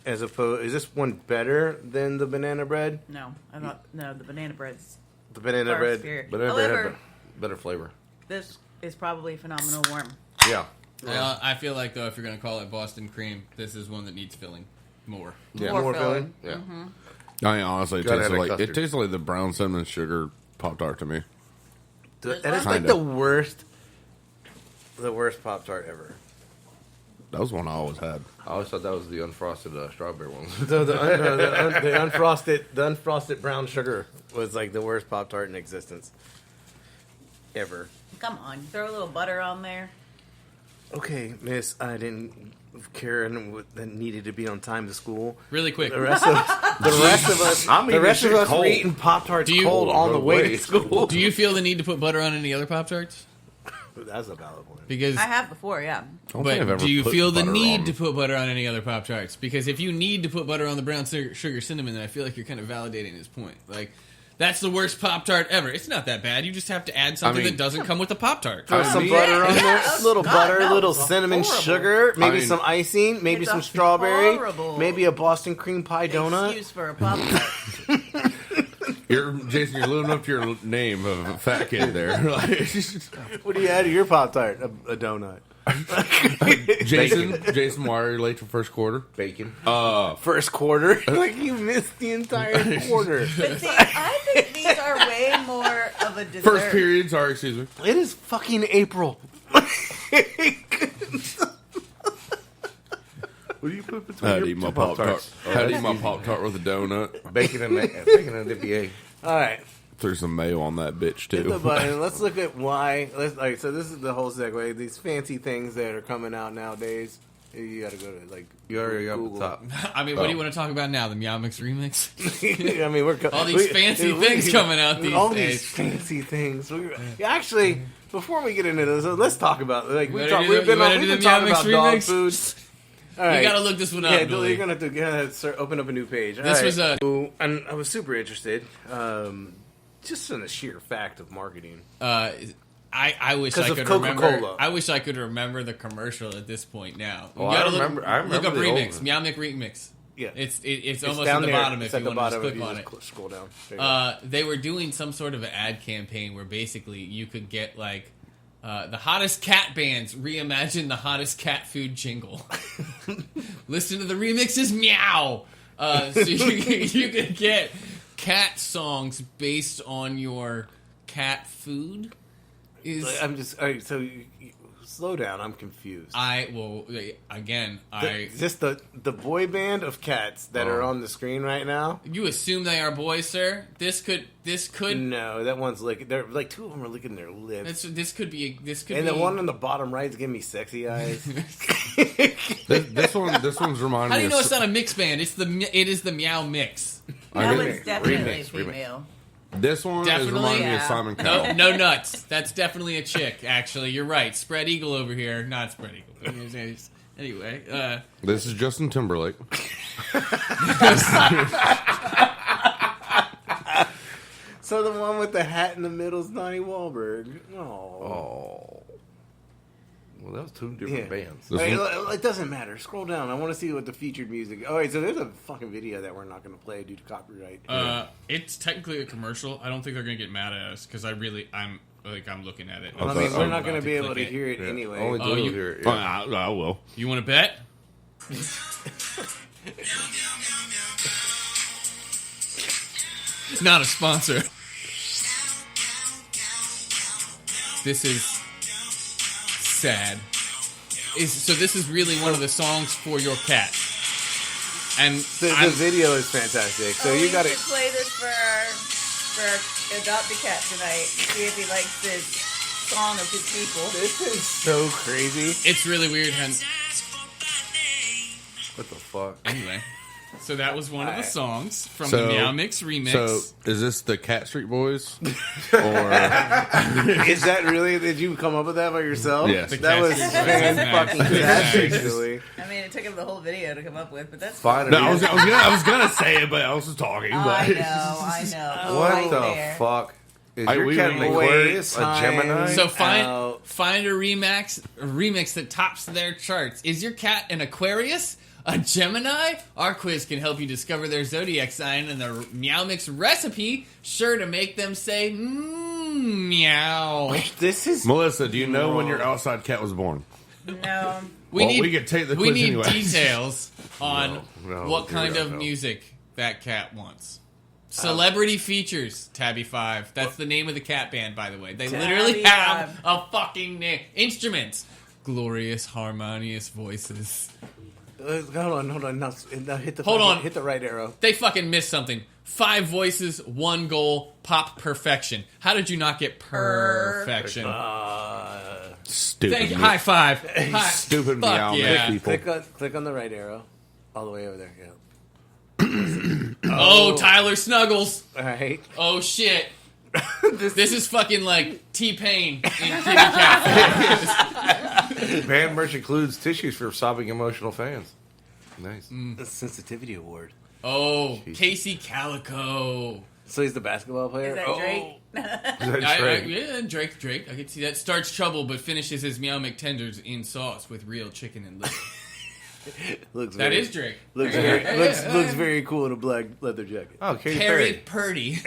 As opposed, is this one better than the banana bread? No, the banana bread's The banana far bread. superior. But they However, have better flavor. this is probably phenomenal warm. Yeah. I feel like, though, if you're going to call it Boston cream, this is one that needs filling more. Yeah. More filling. Yeah. I mean, honestly, it Gotta tastes have like custard. it tastes like the brown cinnamon sugar Pop-Tart to me. That is like Kinda. the worst Pop-Tart ever. That was one I always had. I always thought that was the unfrosted strawberry one. The unfrosted brown sugar was like the worst Pop-Tart in existence ever. Come on, throw a little butter on there. Okay, miss, I didn't care that needed to be on time to school. Really quick. The rest of us, I'm the eating rest of shit us were cold. eating Pop-Tarts Do you- cold on the way to Wait. school. Do you feel the need to put butter on any other Pop-Tarts? That's a valid point. Because... I have before, yeah. I don't think I've But ever do you put feel the butter need on- to put butter on any other Pop Tarts? Because if you need to put butter on the brown sugar cinnamon, then I feel like you're kind of validating his point. Like, that's the worst Pop Tart ever. It's not that bad. You just have to add something mean- that doesn't come with a Pop Tart. Throw some butter on there, a little God, butter, that little was cinnamon horrible. sugar, maybe I mean- some icing, maybe It's some a strawberry, horrible maybe a Boston cream pie donut. Excuse for a pop tart. Jason, you're living up to your name of a fat kid there. Like, What do you add to your Pop Tart? A donut. Jason, why are you late for first quarter? Bacon. First quarter? Like, you missed the entire quarter. But see, I think these are way more of a dessert. First period. Sorry, excuse me. It is fucking April. What do you put between I'd your eat my two Pop-Tart. Pop-Tarts? I'd eat my Pop-Tart with a donut. Bacon and DPA. All right. Threw some mayo on that bitch, Hit the too. button. Let's look at why. So this is the whole segue. These fancy things that are coming out nowadays. You got to go to like. You already got Google. the top. I mean, what do you want to talk about now? The Meow Mix remix? I mean, we're All these fancy things coming out these all days. these fancy things. Actually, before we get into this, let's talk about we've been do the talking Meow Mix about dog remix? food. All right. You gotta look this one up. Yeah, Dooley. you're gonna have to start, open up a new page. This was a. and I was super interested, just in the sheer fact of marketing. I wish 'Cause I of could Coca-Cola. remember. I wish I could remember the commercial at this point. Now, Oh, you gotta I remember Look up the old remix. one. Meow Mix remix. Yeah, It's almost down at the there. bottom It's if at you the want to bottom just if click you on just it. scroll down. There you go. They were doing some sort of an ad campaign where basically you could get like the hottest cat bands reimagine the hottest cat food jingle. Listen to the remixes, meow. So you could get cat songs based on your cat food. I'm just all right, so slow down. I'm confused. Just the boy band of cats that are on the screen right now. You assume they are boys, sir? This could. No, that one's licking. They're like two of them are licking their lips. This could be. And the one on the bottom right is giving me sexy eyes. This one's reminding How do me you know of it's not a mix band? It is the Meow Mix. That Remix, one's definitely remix. female. This one is Definitely? reminding me of Yeah. Simon Cowell. No nuts. That's definitely a chick. Actually, you're right. Spread Eagle over here, not Spread Eagle. Anyway, This is Justin Timberlake. So the one with the hat in the middle is Donnie Wahlberg. Oh. Oh. Well, that was two different bands. This Hey, one- it doesn't matter. Scroll down. I want to see what the featured music. All right, so there's a fucking video that we're not going to play due to copyright. it's technically a commercial. I don't think they're gonna get mad at us because I'm looking at it. I mean, Okay. we're I'm not going to about be to able to click it. hear it Yeah. anyway. Only Oh, Dooley you- here. Oh, Yeah. I will. You want to bet? Not a sponsor. This is sad. So this is really one of the songs for your cat. And The video is fantastic. So you got to it. play this for our adopt a cat tonight. See if he likes this song of his people. This is so crazy. it's really weird. And What the fuck? anyway, so that was one of the songs from So- the Meow Mix remix. So, is this the Cat Street Boys? Or Is that really? Did you come up with that by yourself? Yes. The That Cat was Street Boys is nice. fucking That's fantastic, nice. Julie. I mean, it took him the whole video to come up with, but that's Fine. no, I was gonna say it, but I was talking. I But know. What right the there. fuck? Is I- your we- cat an we- Aquarius? A Time. Gemini? So Out. find a remix that tops their charts. Is your cat an Aquarius? A Gemini? Our quiz can help you discover their zodiac sign and the Meow Mix recipe, sure to make them say meow. This is Melissa, do you know when your outside cat was born? No. Well, we could take the we quiz need anyway. details on No, what dear kind God, of no. music that cat wants. Celebrity features, Tabby 5. That's the name of the cat band, by the way. They literally Tabby have a fucking name. Instruments. Glorious, harmonious voices. hold on. Now hit the Hold on. Hit the right arrow. They fucking missed something. 5 voices, 1 goal, pop perfection. How did you not get perfection? Stupid. Thank you. High five. Hi. Stupid Fuck meow yeah. Mix people. Click on the right arrow, all the way over there. Yeah. Oh, Tyler Snuggles. All right. Oh, shit. This is fucking like T-Pain in Kitty Cat. Band merch includes tissues for sobbing emotional fans. Nice. The sensitivity award. Oh, Casey Calico. So he's the basketball player. Is that Oh. Drake? That's right. Yeah, Drake. I can see that. Starts trouble, but finishes his Meow McTenders in sauce with real chicken and liver. Looks That very, is Drake. Looks very looks very cool in a black leather jacket. Oh, Katy Perry Perry. Purdy.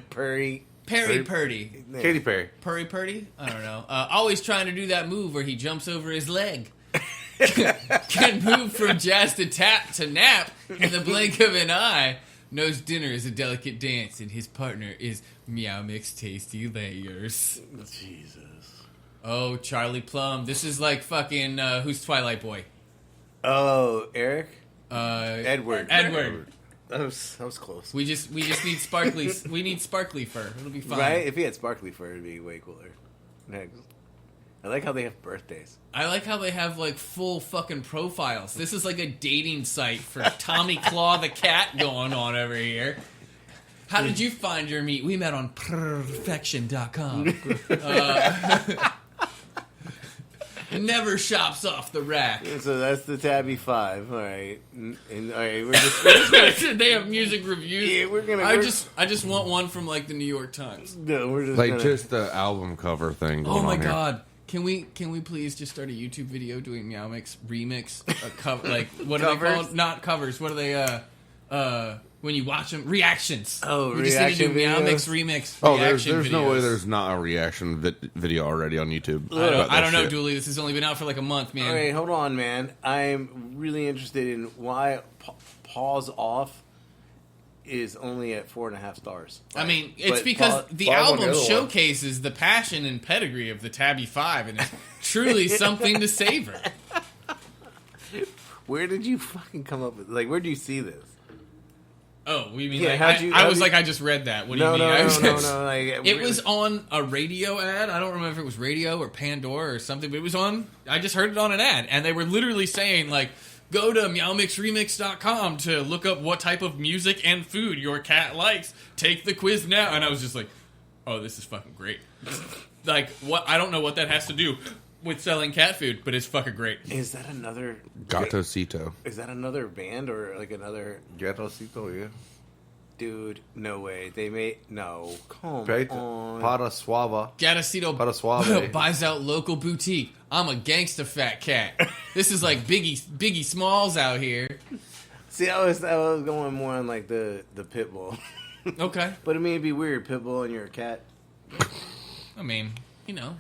Purry. Perry Purdy. Katy Perry. Purry Purdy? I don't know. Always trying to do that move where he jumps over his leg. Can move from jazz to tap to nap in the blink of an eye. Knows dinner is a delicate dance, and his partner is Meow Mix Tasty Layers. Jesus. Oh, Charlie Plum. This is like fucking, who's Twilight Boy? Oh, Eric? Edward. That was close. We just need sparkly. We need sparkly fur. It'll be fine. Right? If he had sparkly fur, it'd be way cooler. Next. I like how they have birthdays. I like how they have like full fucking profiles. This is like a dating site for Tommy Claw the cat going on over here. How did you find your meat? We met on perfection.com. Never shops off the rack. So that's the Tabby 5. All right. All right, we're just They have music reviews. Yeah, I just want one from like the New York Times. No, we're just Like gonna, just the album cover thing. Oh Going my on here. god. Can we please just start a YouTube video doing Meow Mix remix? Like what are they Covers? called? Not covers. What are they? When you watch them, reactions. Oh, we just need to do reaction Meow videos? Mix remix. Oh, there's reaction no way videos. there's not a reaction video already on YouTube. I don't know, Dooley. This has only been out for like a month, man. All right, hold on, man. I'm really interested in why Pause Off is only at 4.5 stars. I mean, it's But because the Bob on album the other one. showcases the passion and pedigree of the Tabby 5, and it's truly something to savor. Where did you fucking come up with? Like, where do you see this? Oh, we mean Yeah, like, how'd you- I how'd was you- like, I just read that. What do No, you mean? no, I no, was- no. Like, It was on a radio ad. I don't remember if it was radio or Pandora or something, but it was on. I just heard it on an ad, and they were literally saying, like, go to meowmixremix.com to look up what type of music and food your cat likes. Take the quiz now. And I was just like, oh, this is fucking great. Like, what? I don't know what that has to do with selling cat food, but it's fucking great. Is that another? Gatosito. Is that another band or like another? Gatosito, yeah. Dude, no way. They made no. Come Peta, on. Pata Suava. Gatosito Para Suave. buys out local boutique. I'm a gangsta fat cat. This is like Biggie Smalls out here. See, I was going more on like the pit bull. Okay. But I mean, it'd be weird, pit bull and you're a cat. I mean, you know.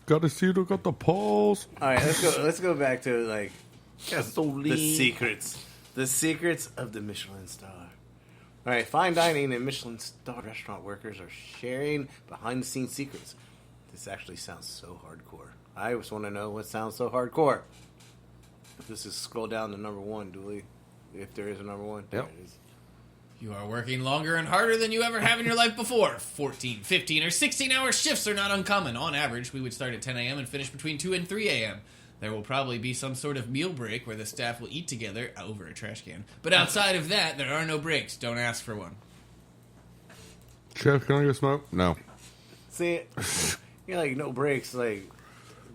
Gatosito got the paws. All right, let's go back to like Gasolina. the secrets of the Michelin star. All right, fine dining and Michelin star restaurant workers are sharing behind the scenes secrets. This actually sounds so hardcore. I just want to know what sounds so hardcore. This is scroll down to number 1, Dooley. If there is a number 1. There Yep. it is. You are working longer and harder than you ever have in your life before. 14, 15, or 16-hour shifts are not uncommon. On average, we would start at 10 a.m. and finish between 2 and 3 a.m. There will probably be some sort of meal break where the staff will eat together over a trash can. But outside of that, there are no breaks. Don't ask for one. Chef, can I get smoke? No. See, you're like no breaks. Like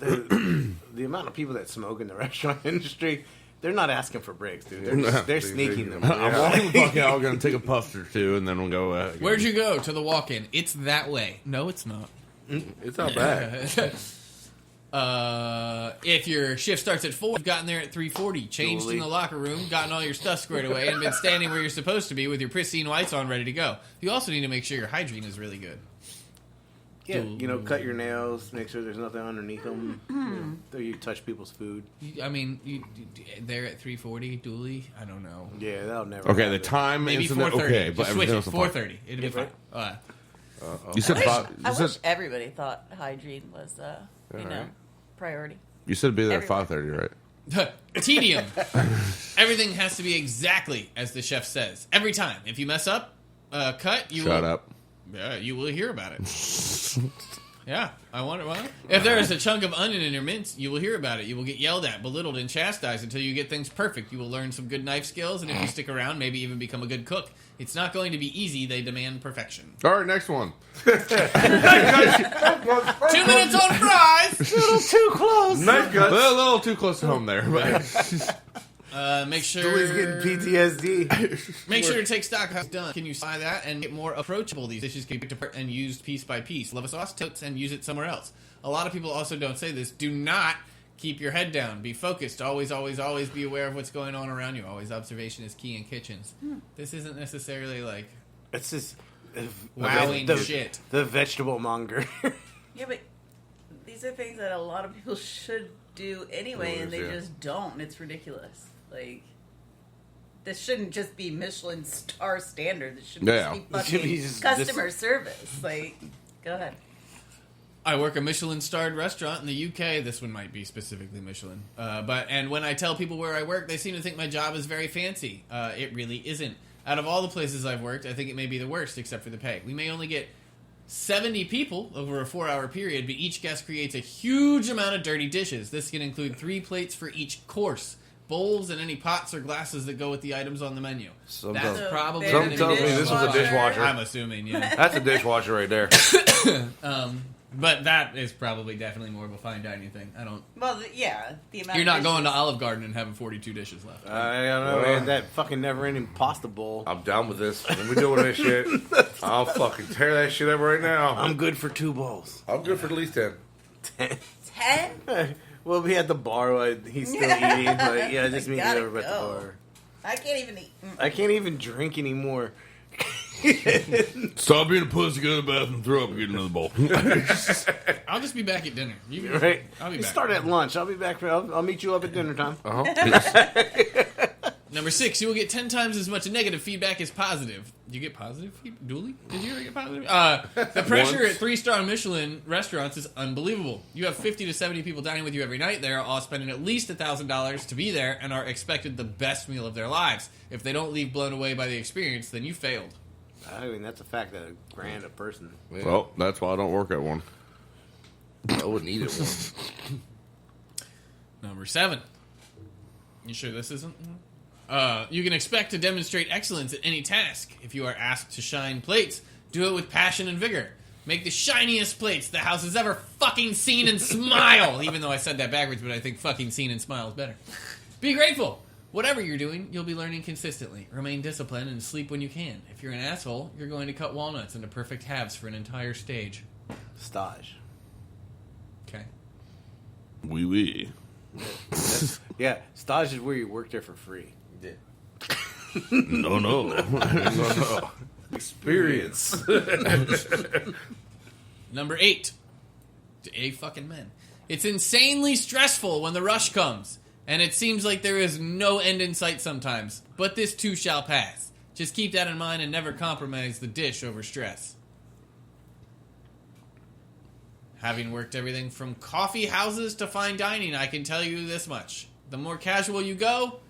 the amount of people that smoke in the restaurant industry, they're not asking for breaks, dude. They're sneaking them. I'm walking the fuck out. We're going to take a puff or two, and then we'll go. Where'd you go? To the walk-in. It's that way. No, it's not. It's not bad. If your shift starts at 4, you've gotten there at 3:40, changed in the locker room, gotten all your stuff squared away, and been standing where you're supposed to be with your pristine whites on, ready to go. You also need to make sure your hygiene is really good. Yeah, cut your nails, make sure there's nothing underneath them. You touch people's food. I mean, there at 3:40, Dooley. I don't know. Yeah, that'll never. Okay, happen. the time Maybe is 4:30. okay, but Just switch everything it. else is fine. 4:30. It'll be fine. You said five. I You wish said, everybody thought hygiene was, priority. you said be there at Everywhere. 5:30, right? Tedium. Everything has to be exactly as the chef says every time. If you mess up, cut. Shut up. Yeah, you will hear about it. Yeah, I wonder why. If there is a chunk of onion in your mince, you will hear about it. You will get yelled at, belittled, and chastised until you get things perfect. You will learn some good knife skills, and if you stick around, maybe even become a good cook. It's not going to be easy. They demand perfection. All right, next one. 2 minutes on fries. A little too close. Knife A guts. little too close to home there. But Make sure. Dooley's getting PTSD. Make sure to take stock how it's done. Can you buy that and get more approachable? These dishes can be picked apart and used piece by piece. Love a sauce, totes, and use it somewhere else. A lot of people also don't say this. Do not keep your head down. Be focused. Always, always, always be aware of what's going on around you. Always observation is key in kitchens. This isn't necessarily like... It's just wowing shit. The vegetable monger. Yeah, but these are things that a lot of people should do anyway, and they just don't. It's ridiculous. Like, this shouldn't just be Michelin star standard. This should just be fucking customer service. Like, go ahead. I work a Michelin-starred restaurant in the UK. This one might be specifically Michelin. And when I tell people where I work, they seem to think my job is very fancy. It really isn't. Out of all the places I've worked, I think it may be the worst, except for the pay. We may only get 70 people over a 4-hour period, but each guest creates a huge amount of dirty dishes. This can include 3 plates for each course, bowls, and any pots or glasses that go with the items on the menu. That's probably... Some tells me this was a dishwasher. I'm assuming, yeah. That's a dishwasher right there. But that is probably definitely more of a fine dining thing. I don't... Well, yeah. The amount You're of not dishes. going to Olive Garden and having 42 dishes left. I don't know, man. That fucking never-ending pasta bowl. I'm down with this. When we're doing this shit, I'll fucking tear that shit up right now. I'm good for 2 bowls. I'm good for at least 10. 10? Well, we had the bar while he's still eating. Like, yeah, just meet me over at the bar. I can't even eat. I can't even drink anymore. Stop being a pussy, go to the bathroom, throw up, and get another bowl. I'll just be back at dinner. Right? I'll be You back. start at lunch. I'll be back. I'll meet you up at dinner time. Number 6, you will get 10 times as much negative feedback as positive. Did you get positive feedback? Dooley? Did you ever get positive? The pressure at 3-star Michelin restaurants is unbelievable. You have 50 to 70 people dining with you every night. They're all spending at least $1,000 to be there and are expected the best meal of their lives. If they don't leave blown away by the experience, then you failed. I mean, that's a fact that $1,000 a person. Yeah. Well, that's why I don't work at one. I wouldn't eat it once. Number 7. You sure this isn't? You can expect to demonstrate excellence at any task. If you are asked to shine plates, do it with passion and vigor. Make the shiniest plates the house has ever fucking seen and smile. Even though I said that backwards, but I think fucking seen and smile is better. Be grateful. Whatever you're doing, you'll be learning consistently. Remain disciplined and sleep when you can. If you're an asshole, you're going to cut walnuts into perfect halves for an entire stage. Stage. Okay. Wee wee. Yeah, stage is where you work there for free. No. Experience. Number 8. To A fucking men. It's insanely stressful when the rush comes, and it seems like there is no end in sight sometimes. But this too shall pass. Just keep that in mind and never compromise the dish over stress. Having worked everything from coffee houses to fine dining, I can tell you this much. The more casual you go,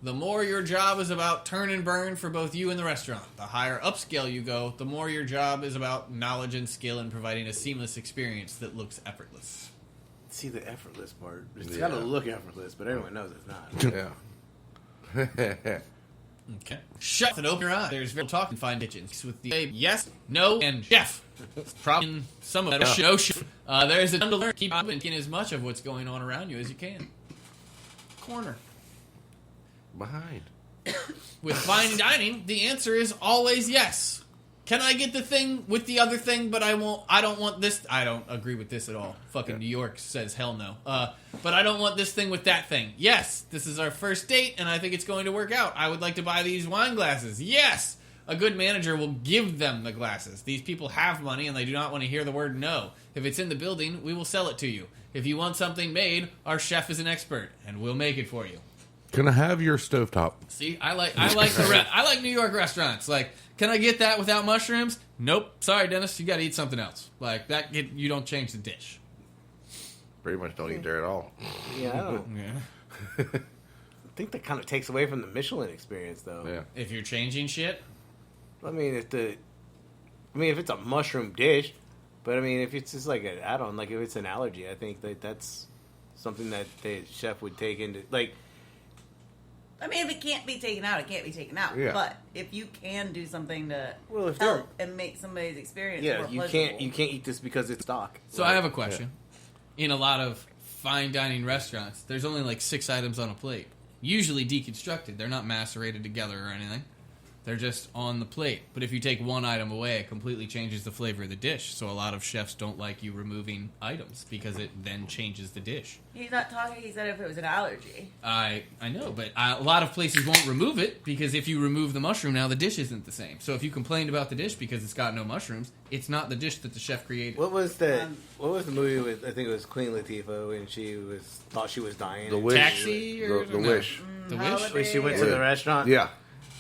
the more your job is about turn and burn for both you and the restaurant. The higher upscale you go, the more your job is about knowledge and skill and providing a seamless experience that looks effortless. See the effortless part. It's got to look effortless, but everyone knows it's not. Yeah. Okay. Shut and open your eyes. There's very talk in fine kitchens with the yes, no, and chef. Probably some of that no chef. There's a ton to learn. Keep thinking as much of what's going on around you as you can. Corner. Behind. With fine dining, the answer is always yes. Can I get the thing with the other thing, but I don't want this. I don't agree with this at all. Fucking New York says hell no. But I don't want this thing with that thing. Yes, this is our first date, and I think it's going to work out. I would like to buy these wine glasses. Yes! A good manager will give them the glasses. These people have money, and they do not want to hear the word no. If it's in the building, we will sell it to you. If you want something made, our chef is an expert, and we'll make it for you. Can I have your stovetop? See, I like New York restaurants. Like, can I get that without mushrooms? Nope. Sorry, Dennis. You got to eat something else. Like that. You don't change the dish. Pretty much don't eat there at all. Yeah, I don't. Yeah. I think that kind of takes away from the Michelin experience, though. Yeah. If you're changing shit, I mean, if it's a mushroom dish, but I mean, if it's just like an add-on, like if it's an allergy, I think that's something that the chef would take into like. I mean, if it can't be taken out, it can't be taken out. Yeah. But if you can do something to If help and make somebody's experience more you pleasurable. can't eat this because it's stock. So I have a question. In a lot of fine dining restaurants, there's only like 6 items on a plate. Usually deconstructed. They're not macerated together or anything. They're just on the plate. But if you take one item away, it completely changes the flavor of the dish. So a lot of chefs don't like you removing items because it then changes the dish. He's not talking. He said if it was an allergy. I know, but a lot of places won't remove it because if you remove the mushroom, now the dish isn't the same. So if you complained about the dish because it's got no mushrooms, it's not the dish that the chef created. What was the movie with? I think it was Queen Latifah when she thought she was dying. The Wish. Taxi or The Wish. The Wish? When she went to the restaurant. Yeah.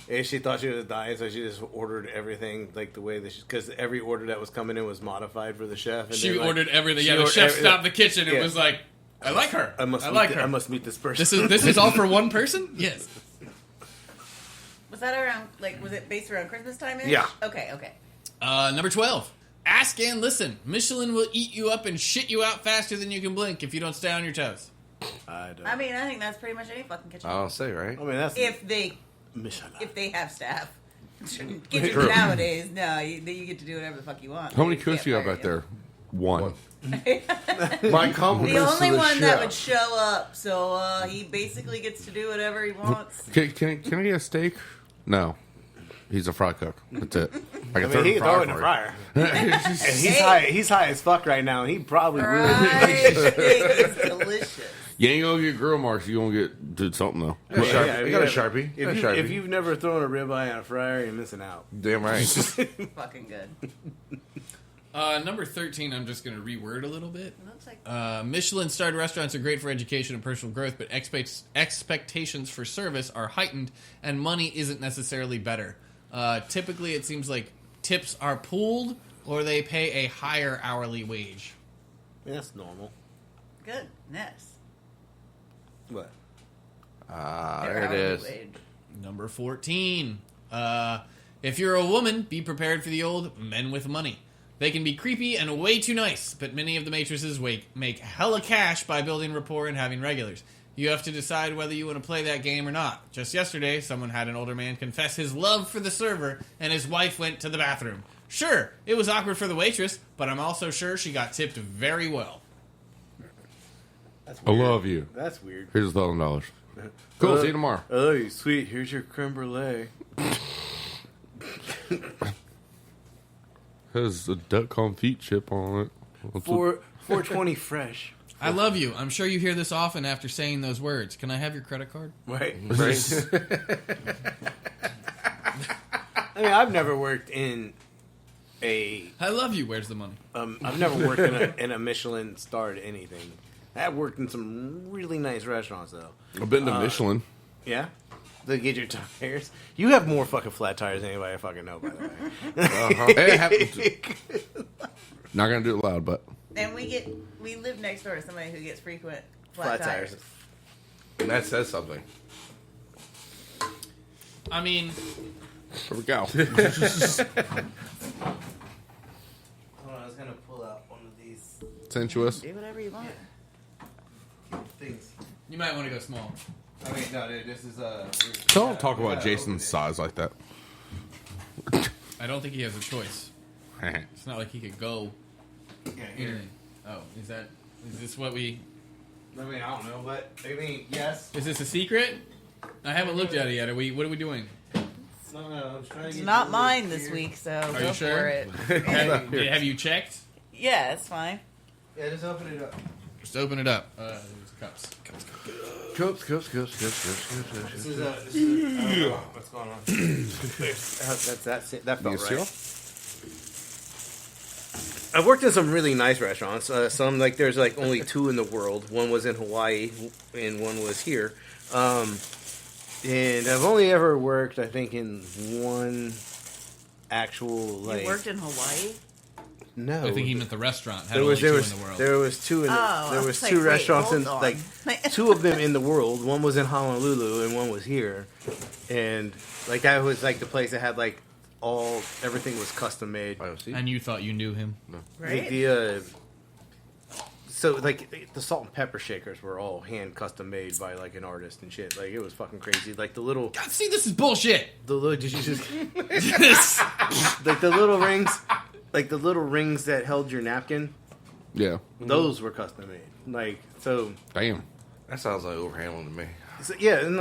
And she thought she was dying, so she just ordered everything like the way that because every order that was coming in was modified for the chef. And She ordered everything. Yeah, the chef stopped the kitchen. It was like, I like her. I must meet this person. This is all for one person? Yes. Was that around, was it based around Christmas time? Yeah. Okay. Number 12. Ask and listen. Michelin will eat you up and shit you out faster than you can blink if you don't stay on your toes. I think that's pretty much any fucking kitchen. I'll say, right? I mean, that's if they have staff. Kitchens nowadays, no, you get to do whatever the fuck you want. How many cooks do you have back there? One. My compliments. The only to the one chef. that would show up, so he basically gets to do whatever he wants. Can I get a steak? No. He's a fry cook. That's it. He can throw it in the fryer. And he's high as fuck right now, and he probably will. Fried steak is delicious. You ain't gonna get grill marks. You gonna get something though. You got a Sharpie. If you've never thrown a ribeye on a fryer, you're missing out. Damn right. Fucking good. Number 13, I'm just going to reword a little bit. Looks like Michelin-starred restaurants are great for education and personal growth, but expectations for service are heightened, and money isn't necessarily better. Typically, it seems like tips are pooled, or they pay a higher hourly wage. Yeah, that's normal. goodness. What? There it is. Number 14. If you're a woman, be prepared for the old men with money. They can be creepy and way too nice, but many of the matrices make hella cash by building rapport and having regulars. You have to decide whether you want to play that game or not. Just yesterday, someone had an older man confess his love for the server, and his wife went to the bathroom. Sure, it was awkward for the waitress, but I'm also sure she got tipped very well. That's I weird. love you. That's weird. Here's $1,000. Cool, see you tomorrow. Oh, sweet. Here's your creme brulee. Has a duck confit chip on it. What's $4.20 fresh. I love you. I'm sure you hear this often after saying those words. Can I have your credit card? Right. Right. I mean, I've never worked in a. I love you. Where's the money? I've never worked in a Michelin starred anything. I've worked in some really nice restaurants though. I've been to Michelin. Yeah. They get your tires. You have more fucking flat tires than anybody I fucking know, by the way. It happens. Not gonna do it loud, but And we live next door to somebody who gets frequent Flat tires. And that says something. I mean, there we go. Hold on, I was gonna pull out one of these Sensuous. do whatever you want. things. you might want to go small. I mean, no, dude, this is Don't talk about Jason's size like that. I don't think he has a choice. It's not like he could go. Yeah, here. Oh, is this what we? I mean, I don't know, but I mean, yes. Is this a secret? I haven't looked at it yet. What are we doing? No, I'm trying to It's get not you mine here. this week, so Are go you sure? for it. Have you checked? Yeah, it's fine. Yeah, just open it up. Just open it up. There's cups. Cups. This is what's going on? That felt right. I've worked in some really nice restaurants. Some there's only 2 in the world. One was in Hawaii, and one was here. And I've only ever worked, I think, in one actual You worked in Hawaii? No, I think he meant the restaurant. Had there was only 2 in the world. There was 2 in the, there I was was 2 like, restaurants wait, in hold on. 2 of them in the world. One was in Honolulu and one was here, and that was the place that had everything was custom made. And you thought you knew him. Right? So the salt and pepper shakers were all hand custom made by an artist and shit. It was fucking crazy. The little God, see, this is bullshit. did you just the little rings, the little rings that held your napkin. Yeah. Those were custom made. So. Damn. That sounds like overhandling to me. So, yeah, and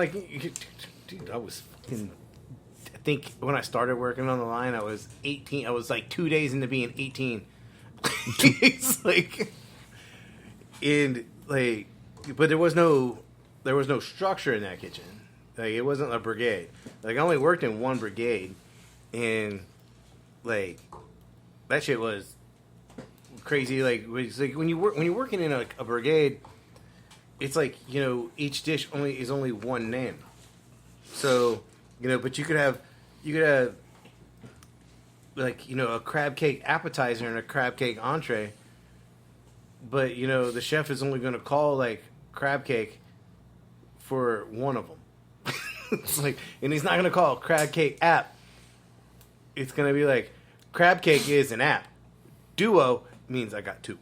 dude, I was fucking think when I started working on the line, I was 18. I was like 2 days into being 18. It's like, and like, but there was no structure in that kitchen. Like, it wasn't a brigade. Like, I only worked in one brigade, and like that shit was crazy. Like, it's like when you're working in a brigade, it's like, you know, each dish is only one name. So, you know, but you could have like, you know, a crab cake appetizer and a crab cake entree, but, you know, the chef is only going to call like crab cake for one of them. It's like, and he's not going to call crab cake app. It's going to be like, crab cake is an app. Duo means I got two.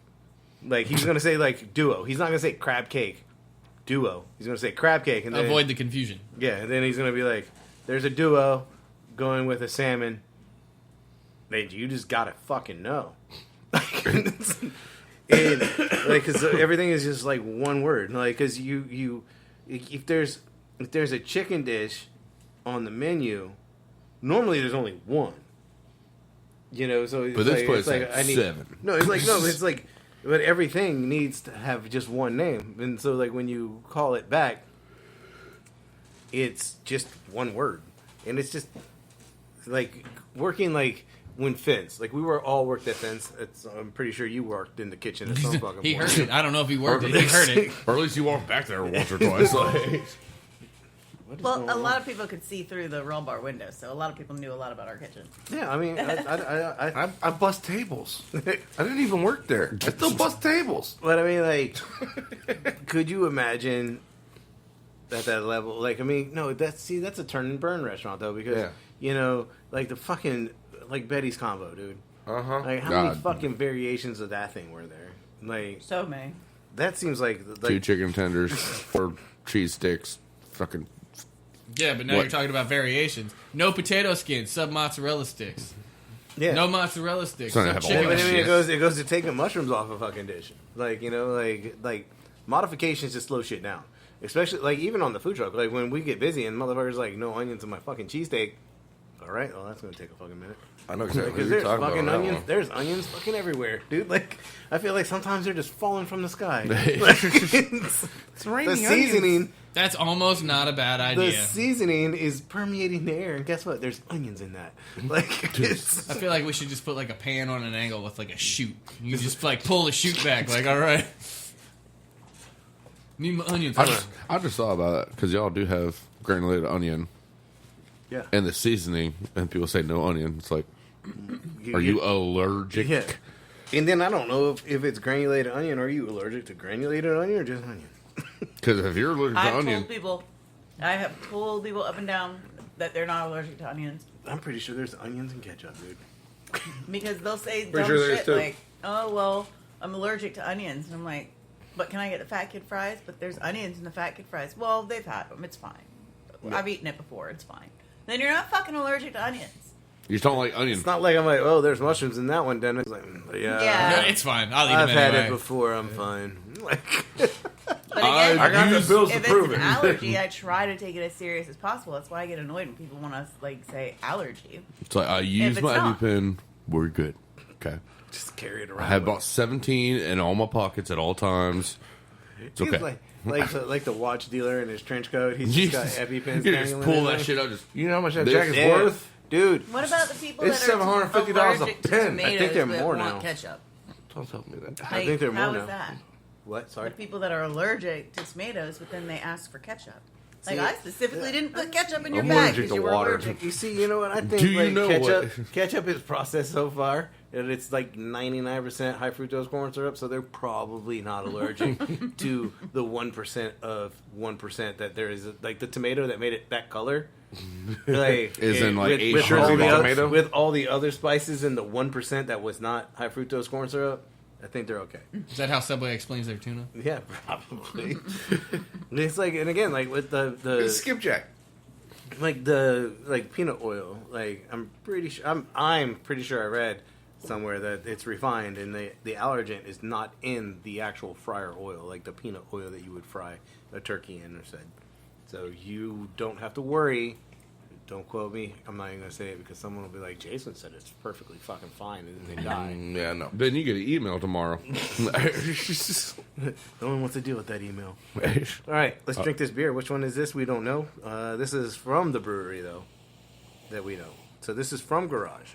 Like, he's going to say like duo. He's not going to say crab cake duo. He's going to say crab cake. And then, avoid the confusion. Yeah, and then he's going to be like, there's a duo going with a salmon. Man, you just got to fucking know. And, like, because everything is just like one word. Like, because if there's a chicken dish on the menu, normally there's only one. You know, so it's but this like, place it's like had 7. No, it's like, but everything needs to have just one name, and so like when you call it back, it's just one word, and it's just like working like when Fence, like we were all worked at Fence. I'm pretty sure you worked in the kitchen at some fucking point. He heard it. I don't know if he worked it. He heard it. Or at least you walked back there once or twice. Like, Well, a lot of people could see through the roll bar window, so a lot of people knew a lot about our kitchen. Yeah, I mean, I bust tables. I didn't even work there. I still bust tables. But I mean, like, could you imagine at that level? Like, I mean, no, that's a turn and burn restaurant though, because you know, like the fucking like Betty's combo, dude. Like, how many fucking variations of that thing were there? Like, So many. that seems like 2 chicken tenders, 4 cheese sticks, fucking. Yeah, but now you're talking about variations. No potato skins, sub mozzarella sticks. Yeah. No mozzarella sticks. So I Sub have all chicken. I that mean, shit. it goes to taking mushrooms off a fucking dish. Like, you know, like modifications just slow shit down. Especially, like, even on the food truck. Like, when we get busy and motherfuckers like, no onions in my fucking cheesesteak. All right, well, that's going to take a fucking minute. I know exactly Because what you're there's talking fucking about. onions. There's onions fucking everywhere, dude. Like, I feel like sometimes they're just falling from the sky. It's raining The seasoning, That's almost not a bad the idea. seasoning is permeating the air, and guess what? There's onions in that. Like, it's, I feel like we should just put like a pan on an angle with like a chute. You just like pull the chute back. Like, all right, need my onions. I just thought about that because y'all do have granulated onion yeah. and the seasoning, and people say no onion. It's like, are you allergic? Yeah. And then I don't know if it's granulated onion. Are you allergic to granulated onion or just onion? Because if you're allergic to onion, I have told people up and down that they're not allergic to onions I'm pretty sure there's onions and ketchup, dude. because they'll say Pretty dumb sure there is shit too. like, "Oh well, I'm allergic to onions," and I'm like, "But can I get the fat kid fries?" But there's onions in the fat kid fries. Well, they've had them. It's fine. I've eaten it before. It's fine. Then you're not fucking allergic to onions. you just don't like onion. It's not like I'm like, oh, there's mushrooms in that one, Dennis. Like, yeah. Yeah. No, it's fine. I'll eat I've them had anyway. it before. I'm fine. Like, But again, I got the bills to if prove it's an it. allergy, I try to take it as serious as possible. That's why I get annoyed when people want to like say allergy. It's like I use it's my not. EpiPen. We're good. Okay. just carry it I around. have about 17 in all my pockets at all times. It's He's okay. like the watch dealer in his trench coat. He's just got EpiPens. You just dangling pull in that there. shit out. Just You know how much that This- jacket's Yeah. worth? Dude, What about the people It's that are $750 a allergic to pin. I tomatoes think they're but more want now. ketchup? Don't tell me that. I think they're more how now. is that? what? Sorry. The people that are allergic to tomatoes, but then they ask for ketchup. Like, See, I specifically didn't put ketchup in your I'm bag allergic because to you were water. allergic. You see, you know what I think? Do you like, know ketchup is processed so far that it's like 99% high fructose corn syrup, so they're probably not allergic to the 1% of 1% that there is. Like the tomato that made it that color, like Is in, like, eight with, sugars all of the other, tomato? with all the other spices and the 1% that was not high fructose corn syrup. I think they're okay. Is that how Subway explains their tuna? Yeah, probably. It's like, and again, like with the It's skipjack. like peanut oil, like I'm pretty sure I read somewhere that it's refined and the allergen is not in the actual fryer oil, like the peanut oil that you would fry a turkey in or said. So you don't have to worry don't quote me. I'm not even gonna say it because someone will be like, Jason said it's perfectly fucking fine, and then they die. Yeah, no. Then you get an email tomorrow. No one wants to deal with that email. All right, let's drink this beer. Which one is this? We don't know. This is from the brewery though, that we know. So this is from Garage.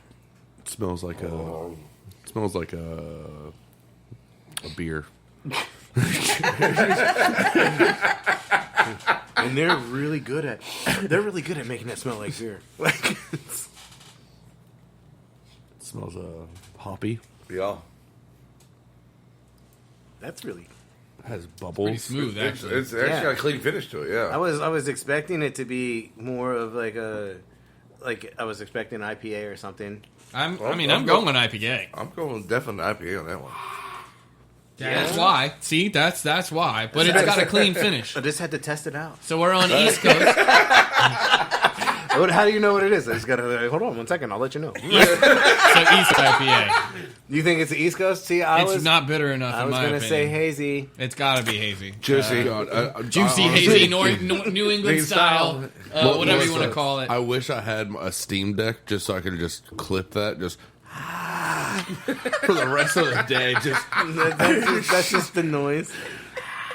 It smells like a beer. And they're really good at making that smell like beer. Like It smells hoppy. Yeah. that's really. Has Pretty bubbles. smooth, actually. It's actually got a clean finish to it, yeah. I was expecting it to be more of like I was expecting IPA or something. I'm going IPA. I'm going definitely IPA on that one. That's why. See, that's why. But it's got a clean finish. I just had to test it out. So we're on East Coast. How do you know what it is? I just gotta hold on 1 second. I'll let you know. So East IPA. You think it's the East Coast? See, It's not bitter enough. I in was my gonna opinion. say hazy. It's got to be hazy. Juicy. Juicy, hazy, New England style, whatever you want to call it. I wish I had a Steam Deck just so I could just clip that just for the rest of the day. That's just the noise.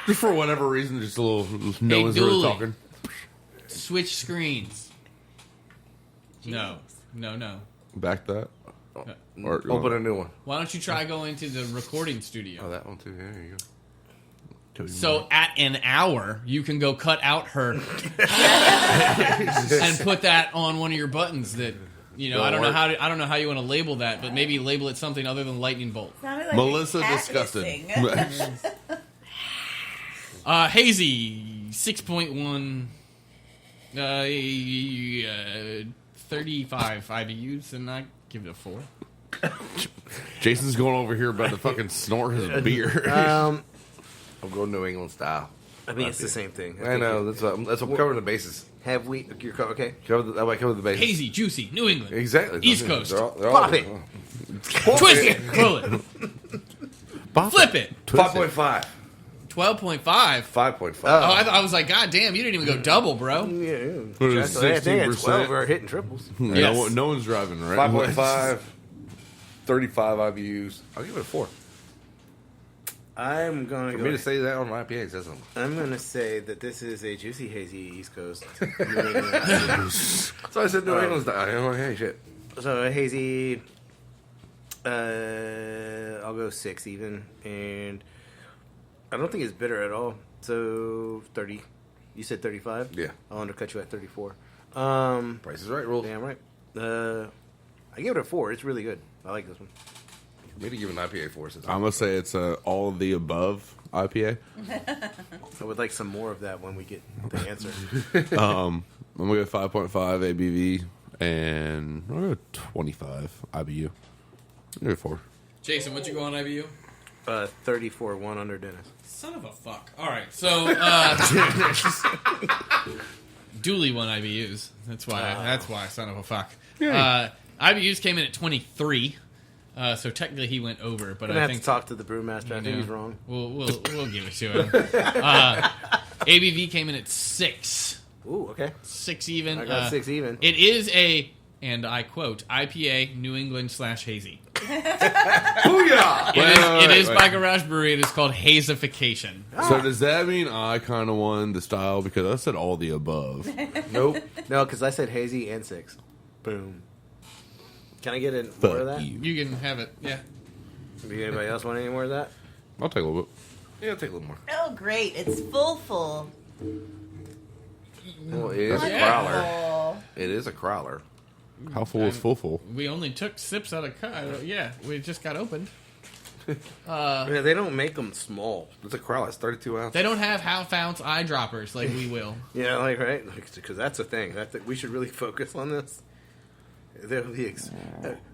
Just for whatever reason, just a little noise we were Dooley. talking. Switch screens. No. Back that. Or, Open a new one. Why don't you try going to the recording studio? Oh, that one too. There you go. So at an hour, you can go cut out her and put that on one of your buttons. That I don't know how you want to label that, but maybe label it something other than lightning bolt. Sounded like Melissa a cat disgusted. hissing. Hazy 6.1, 35 IBUs, and I give it a 4. Jason's going over here about to fucking snort his beer. I'm going New England style. I mean, it's the same thing. I know. That's what I'm covering the bases. Have we? Okay. That way I cover the bases. Hazy, juicy, New England. Exactly. East Coast. They're all Pop it. Twist it. Pull it. Flip it. 5.5. 12.5. 5.5. Oh, I was like, God damn, you didn't even go double, bro. Yeah. What is I think it's 12. 16%? We're hitting triples. Yes. No one's driving, right? 5.5. 35 IBUs. I'll give it a 4. I'm gonna For go. me to say that on my IPA says something. I'm gonna say that this is a juicy hazy East Coast. So I said New England style. I'm like, hey, shit. So a hazy. I'll go 6 even, and I don't think it's bitter at all. So 30. You said 35. Yeah. I'll undercut you at 34. Price is right, rules. Damn right. I give it a 4. It's really good. I like this one. For me to give an IPA 4 says I'm gonna say it's all of the above IPA. I would like some more of that when we get the answer. I'm gonna go 5.5 ABV and I'm gonna go 25 IBU. Maybe 4. Jason, what you go on IBU? 34, 1 under Dennis. Son of a fuck. All right, so Dooley won IBUs. That's why. Son of a fuck. IBUs came in at 23. So technically he went over, but I I have think to talk to the brewmaster. I think he's wrong. We'll give it to him. ABV came in at 6. Ooh, okay. 6 even. I got 6 even. It is a, and I quote, IPA New England / hazy. Booyah! It is by Garage Brewery. It is called Hazification. So does that mean I kind of won the style because I said all the above? Nope. No, because I said hazy and 6. Boom. Can I get more of that? You can have it. Yeah. Anybody else want any more of that? I'll take a little bit. Yeah, I'll take a little more. Oh, great. It's full. Well, it is a Yeah. crowler. Oh. It is a crowler. How full is full? We only took sips out of cut. Yeah, we just got opened. Yeah, they don't make them small. It's a crowler. It's 32 ounces. They don't have half-ounce eyedroppers like we will. Yeah, like, right? Because that's a thing. We should really focus on this.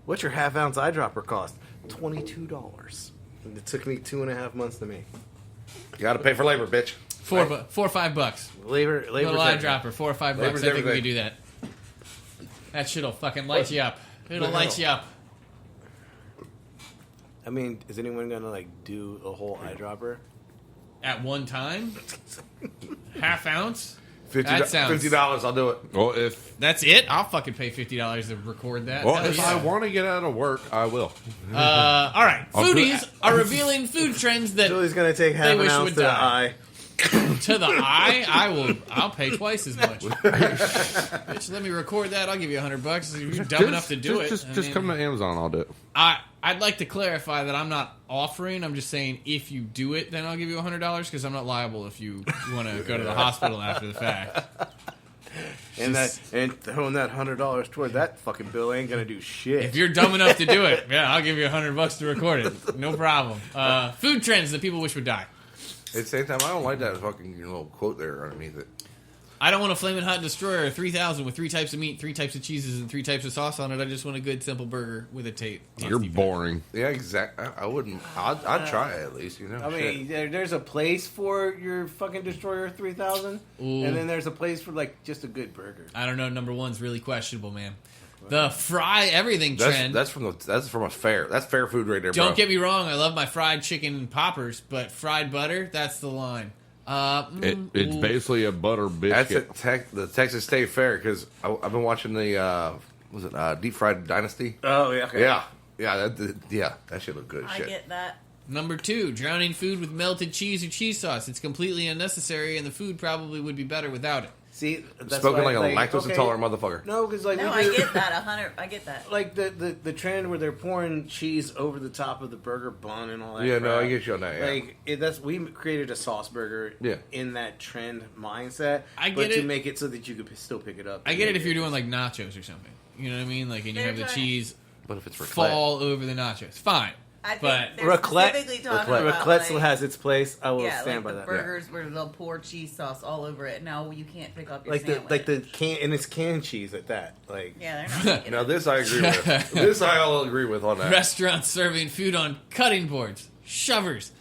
What's your half-ounce eyedropper cost? $22. And it took me 2.5 months to make. You got to pay for labor, bitch. $4 or $5. Labor. Little eyedropper, $4 or $5. I Labor's think we everything. could do that. That shit'll fucking light you up. It'll light you up. I mean, is anyone gonna do a whole eyedropper? At one time? Half ounce? $50, I'll do it. Well, if That's it? I'll fucking pay $50 to record that. well, Hell if yeah. I want to get out of work, I will. All right. I'll do Foodies are revealing food trends that Julie's gonna take half They an wish ounce would to the die. eye. to the eye, I'll pay twice as much. Bitch, let me record that. I'll give you $100 if you're dumb enough to do it. Just come to Amazon. I'll do it. I'd like to clarify that I'm not offering. I'm just saying if you do it, then I'll give you $100 because I'm not liable if you want to go to the hospital after the fact. And throwing that $100 toward that fucking bill ain't gonna do shit. If you're dumb enough to do it, yeah, I'll give you $100 to record it. No problem. Food trends that people wish would die. At the same time, I don't like that fucking little quote there underneath it. I don't want a Flamin' Hot Destroyer 3000 with 3 types of meat, 3 types of cheeses, and 3 types of sauce on it. I just want a good, simple burger with a tasty You're boring. Yeah, exactly. I wouldn't. I'd try it at least. You know. I mean, there's a place for your fucking Destroyer 3000, Ooh. and then there's a place for like just a good burger. I don't know. Number one's really questionable, man. The fry everything trend. That's from a fair. That's fair food right there. Don't bro. get me wrong. I love my fried chicken poppers, but fried butter, that's the line. It's basically a butter That's biscuit. at the Texas State Fair because I've been watching the Deep Fried Dynasty. Oh yeah, okay. Yeah, that shit look good. as I shit. get that. Number 2, drowning food with melted cheese or cheese sauce. It's completely unnecessary, and the food probably would be better without it. See, that's Spoken why, like a lactose intolerant motherfucker. No, because like No, I get that. 100. I get that. like the trend where they're pouring cheese over the top of the burger bun and all that. Yeah, crap. no, I get you on that. Yeah. Like we created a sauce burger. Yeah. In that trend mindset. I get but it. to make it so that you could still pick it up. I get it if you're doing like nachos or something. You know what I mean? Like, and you They're have the trying- cheese But if it's raclette, fall over the nachos. Fine. I think But they're Raclette- specifically talking about Raclette still like, has its place. I will yeah, stand like by the that. burgers where they'll pour cheese sauce all over it. No, you can't pick up your Like sandwich. the can and it's canned cheese at that. Like yeah, they're not making now it. this I agree with. This I'll agree with on that. Restaurants serving food on cutting boards, shovels,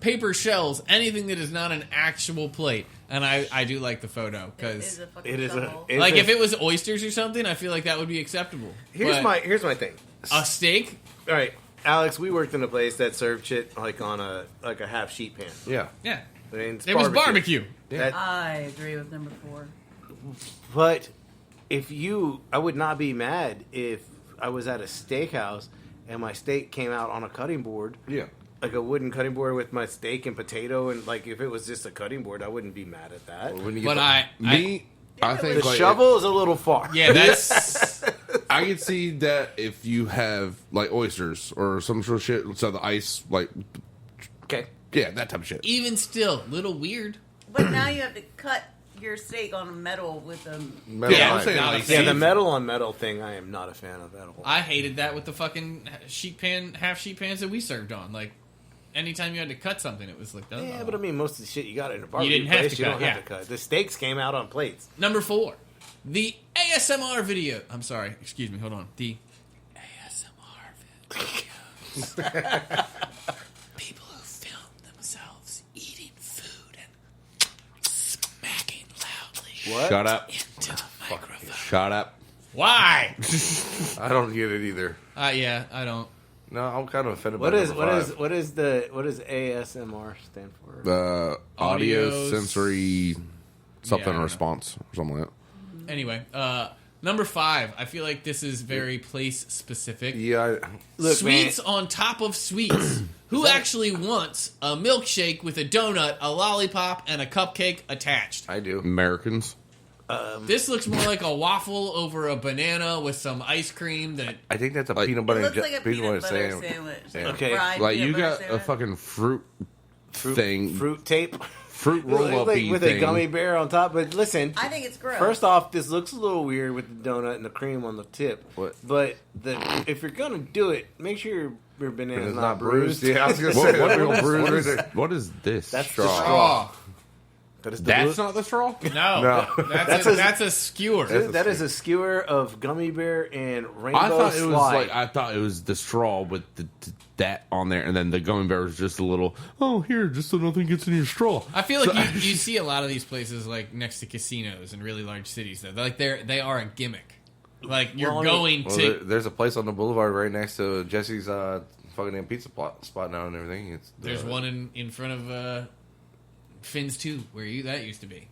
paper shells, anything that is not an actual plate. And I do like the photo It because is a fucking it is shovel. like if it was oysters or something, I feel like that would be acceptable. here's But my thing. a steak. All right, Alex, we worked in a place that served shit like on a half sheet pan. Yeah, Yeah, I mean, it's it was barbecue. That- I agree with number 4. but I would not be mad if I was at a steakhouse and my steak came out on a cutting board. yeah. Like a wooden cutting board with my steak and potato, and like if it was just a cutting board, I wouldn't be mad at that. When you get But the- I think The like shovel is a little far. Yeah, that's I can see that if you have like oysters or some sort of shit, so the ice, like Okay. yeah, that type of shit. even still little weird. But now you have to cut your steak on metal with a. metal Yeah, I'm knife. saying Yeah. like- Yeah, the metal on metal thing, I am not a fan of that whole. I hated that with the fucking half sheet pans that we served on. Like, anytime you had to cut something, it was like, oh. Yeah, but I mean, most of the shit you got in a barbecue didn't have place, to you cut, don't yeah. have to cut. The steaks came out on plates. Number 4, the ASMR video. I'm sorry, excuse me, hold on. The ASMR videos. People who film themselves eating food and smacking loudly What? Shut up! into the microphone. Shut up! Why? I don't get it either. Yeah, I don't. No, I'm kind of offended. What by is number 5. what is ASMR stand for? Audio Audios. sensory something Yeah, I don't response or something like that. Anyway, number 5. I feel like this is very place specific. Yeah, Look, Sweets on top of sweets. Who actually wants a milkshake with a donut, a lollipop, and a cupcake attached? I do. Americans. This looks more like a waffle over a banana with some ice cream that I think that's a Like- peanut It butter looks and like a peanut peanut butter sandwich. Yeah. Okay. Fried Like peanut you butter got a sandwich. fucking fruit thing, Fruit tape fruit roll up like, with thing. a gummy bear on top. But listen, I think it's gross. first off, this looks a little weird with the donut and the cream on the tip. What? But if you're gonna do it, make sure your banana's It's not bruised. Yeah, I was gonna What- say what- that real what is- bruise what right is- there. what is this? That's the straw? straw. That is the That's blue- not the straw. no, No. that's a skewer. That is a skewer of gummy bear and rainbow I thought it was slide. I thought it was the straw with that on there, and then the gummy bear was just a little. Oh, here, just so nothing gets in your straw. I feel like you see a lot of these places like next to casinos in really large cities. Though, they are a gimmick. Like you're Well, going Well, to. there's a place on the boulevard right next to Jesse's fucking damn pizza spot now and everything. It's There's one in front of Fins 2, where that used to be.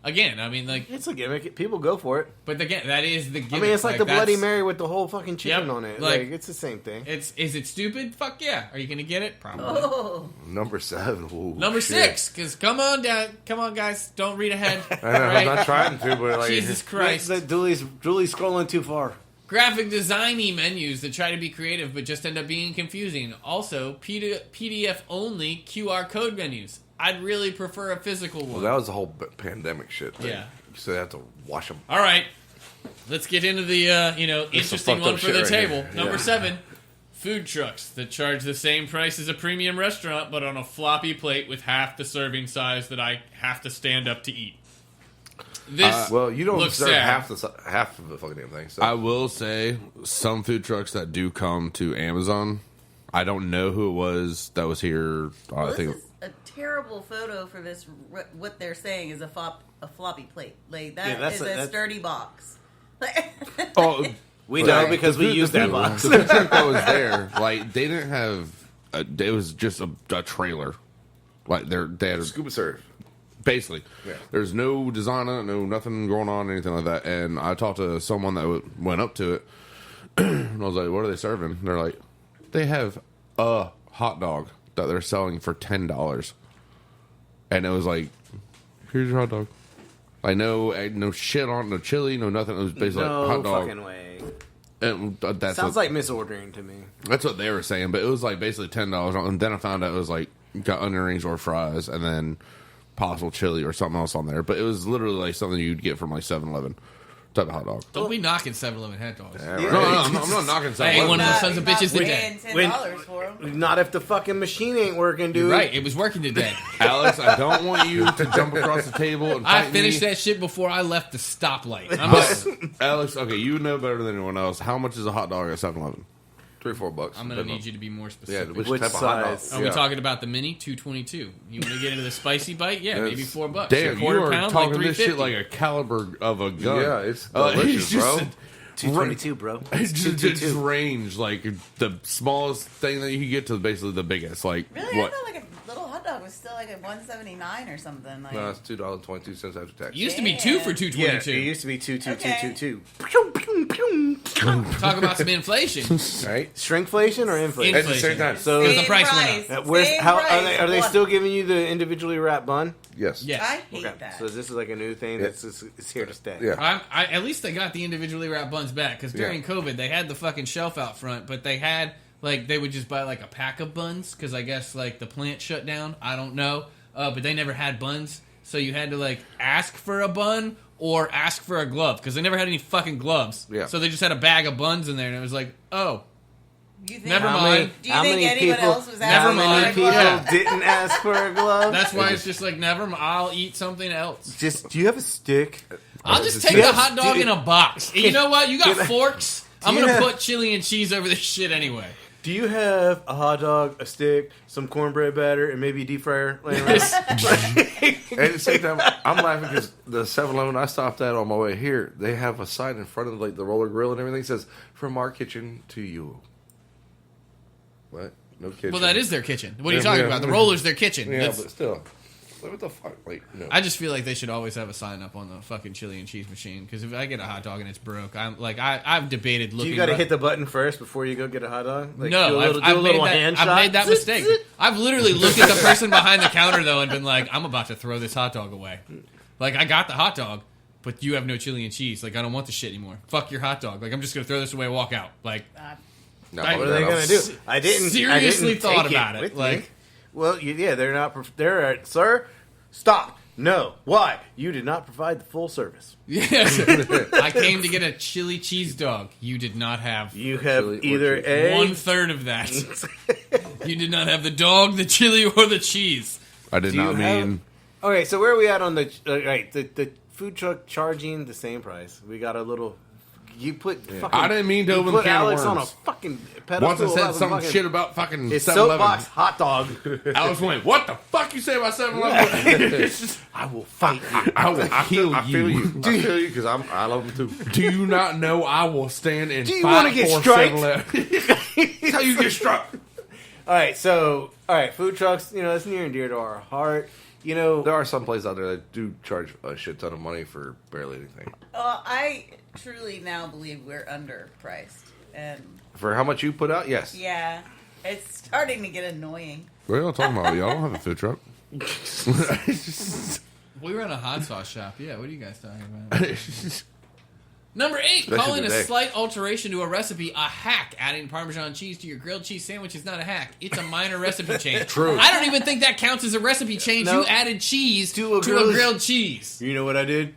Again, I mean, like... It's a gimmick. People go for it. But again, that is the gimmick. I mean, it's like the Bloody Mary with the whole fucking chicken on it. Like, It's the same thing. Is it stupid? Fuck yeah. Are you going to get it? Probably. Oh. Number 7. Ooh, Number 6, because come on, guys. Don't read ahead. I know, I'm not trying to, but like... Jesus Christ. Dooley's scrolling too far. Graphic design-y menus that try to be creative but just end up being confusing. Also, PDF-only QR code menus. I'd really prefer a physical one. Well, that was the whole pandemic shit thing. Yeah. So they have to wash them. All right. Let's get into the, interesting one for the table. Number 7, food trucks that charge the same price as a premium restaurant but on a floppy plate with half the serving size that I have to stand up to eat. This well, you don't looks serve sad. half of the fucking damn thing. So. I will say some food trucks that do come to Amazon. I don't know who it was that was here. Well, I think this is a terrible photo for this. What they're saying is a floppy plate. Like that is a sturdy box. oh, we know because we used that box. The food truck that was there, like they didn't have. It was just a trailer. Like they had Scuba serve. Basically, yeah. There's no design on it, no nothing going on, anything like that. And I talked to someone that went up to it, and I was like, "What are they serving?" And they're like, "They have a hot dog that they're selling for $10." And it was like, "Here's your hot dog." Like no shit on it, no chili, no nothing. It was basically like hot dog. No fucking way. And that sounds like misordering to me. That's what they were saying, but it was like basically $10. And then I found out it was like you got onion rings or fries, and then possible chili or something else on there, but it was literally like something you'd get from like 7-Eleven type of hot dog. Don't be knocking 7-Eleven hot dogs. Yeah, No, I'm not knocking 7-Eleven. I ain't one of those sons of bitches today. today. $10 for them. Not if the fucking machine ain't working, dude. You're right, it was working today. Alex, I don't want you to jump across the table and I fight finished me. that shit before I left the stoplight. Alex, okay, you know better than anyone else. How much is a hot dog at 7-Eleven? $3 or $4. I'm going to need you to be more Yeah, specific. which type of hot dog? size? Are we talking about the mini 222? You want to get into the spicy bite? Yeah, maybe $4. Damn, you quarter are pound, talking like this shit $3.50. like a caliber of a gun. Yeah, it's delicious, bro. 222, bro. It's just range, like the smallest thing that you can get to basically the biggest. Like Really, what? I felt like a little hot dog was still like at $1.79 or something. Like, No, it's $2.22 after tax. It used to be 2 for Yeah, it $2.22. used to be 22222. Talk about some inflation. Right? Shrinkflation or inflation? At the same time. So Because is the price went up. where's Same how price. are they What? still giving you the individually wrapped bun? Yes. Yes. I hate Okay, that. so this is like a new thing that's it's here to stay. Yeah. At least they got the individually wrapped buns back because during COVID they had the fucking shelf out front, but they had like they would just buy like a pack of buns because I guess like the plant shut down. I don't know, but they never had buns, so you had to like ask for a bun or ask for a glove because they never had any fucking gloves. Yeah. So they just had a bag of buns in there, and it was like, oh, You think, Never How mind. many- Do you how think many anyone people- else was Never How asking many mind. for a people glove? didn't ask for a glove? that's why it's just like never mind. I'll eat something else. Just, do you have a stick? I'll just Just take get- the hot dog in a box. You know what? You got Get- forks. I'm you gonna have- put chili and cheese over this shit anyway. Do you have a hot dog, a stick, some cornbread batter, and maybe a deep fryer laying around? At the same time, I'm laughing because the 7-Eleven I stopped at on my way here, they have a sign in front of like the roller grill and everything that says, "From our kitchen to you." What? No kitchen. Well, that is their kitchen. What are you Yeah, talking yeah. about? The roller's their kitchen. Yeah, That's- but still. Like, what the fuck? Like, no. I just feel like they should always have a sign up on the fucking chili and cheese machine because if I get a hot dog and it's broke, I've debated Do looking. you got to right- hit the button first before you go get a hot dog? Like, No, do a little, I've do a little made hand that, shot? I've made that Zit, mistake. zit. I've literally looked at the person behind the counter though and been like, I'm about to throw this hot dog away. Like I got the hot dog, but you have no chili and cheese. Like I don't want the shit anymore. Fuck your hot dog. Like I'm just gonna throw this away and walk out. Like No, I- What are they going to do? I didn't Seriously thought take about it, with like- me. Well, yeah, they're not. They're sir, stop. No, why? You did not provide the full service. yes, I came to get a chili cheese dog. You did not have You have Chili or either cheese. a 1/3 of that. You did not have the dog, the chili, or the cheese. I did Do you not have- mean. Okay, so where are we at on the right? The food truck charging the same price. We got a little. You put fucking. I didn't mean to you open the put can of Alex on a worms. fucking pedestal. Once I said of some fucking- shit about fucking His 7-Eleven, soapbox hot dog. Alex went, "What the fuck you say about 7-Eleven?" I will fight you. I will kill I feel you. I feel you because I love them too. Do you not know I will stand and Do you fight wanna get for striked? 7-Eleven? That's how you get struck. All right, food trucks. You know, it's near and dear to our heart. There are some places out there that do charge a shit ton of money for barely anything. I truly now believe we're underpriced, and For how much you put out, yes. yeah, it's starting to get annoying. What are y'all talking about? Y'all don't have a food truck. We run a hot sauce shop. Yeah, what are you guys talking about? Number 8, That's calling a a good day. slight alteration to a recipe a hack. Adding Parmesan cheese to your grilled cheese sandwich is not a hack. It's a minor recipe change. True. I don't even think that counts as a recipe change. No. You added cheese To a to grilled- a grilled cheese. You know what I did?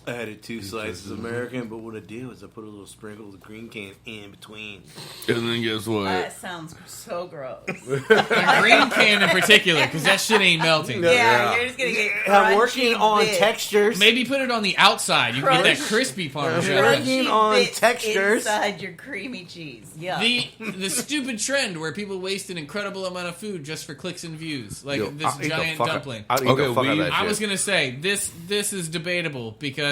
I added 2 slices of American, but what I did was I put a little sprinkle of green can in between. And then guess what? That sounds so gross. The green can in particular, because that shit ain't melting. Yeah, you're just gonna get. I'm working crunchy on bits. textures. Maybe put it on the outside. You can get that Crunch. crispy Parmesan. Working Crunchy on bits textures. inside your creamy cheese. Yeah. The stupid trend where people waste an incredible amount of food just for clicks and views, like Yo, this I'll eat the giant fuck dumpling. I'll eat Okay, the fuck out of that I shit. was gonna say this is debatable because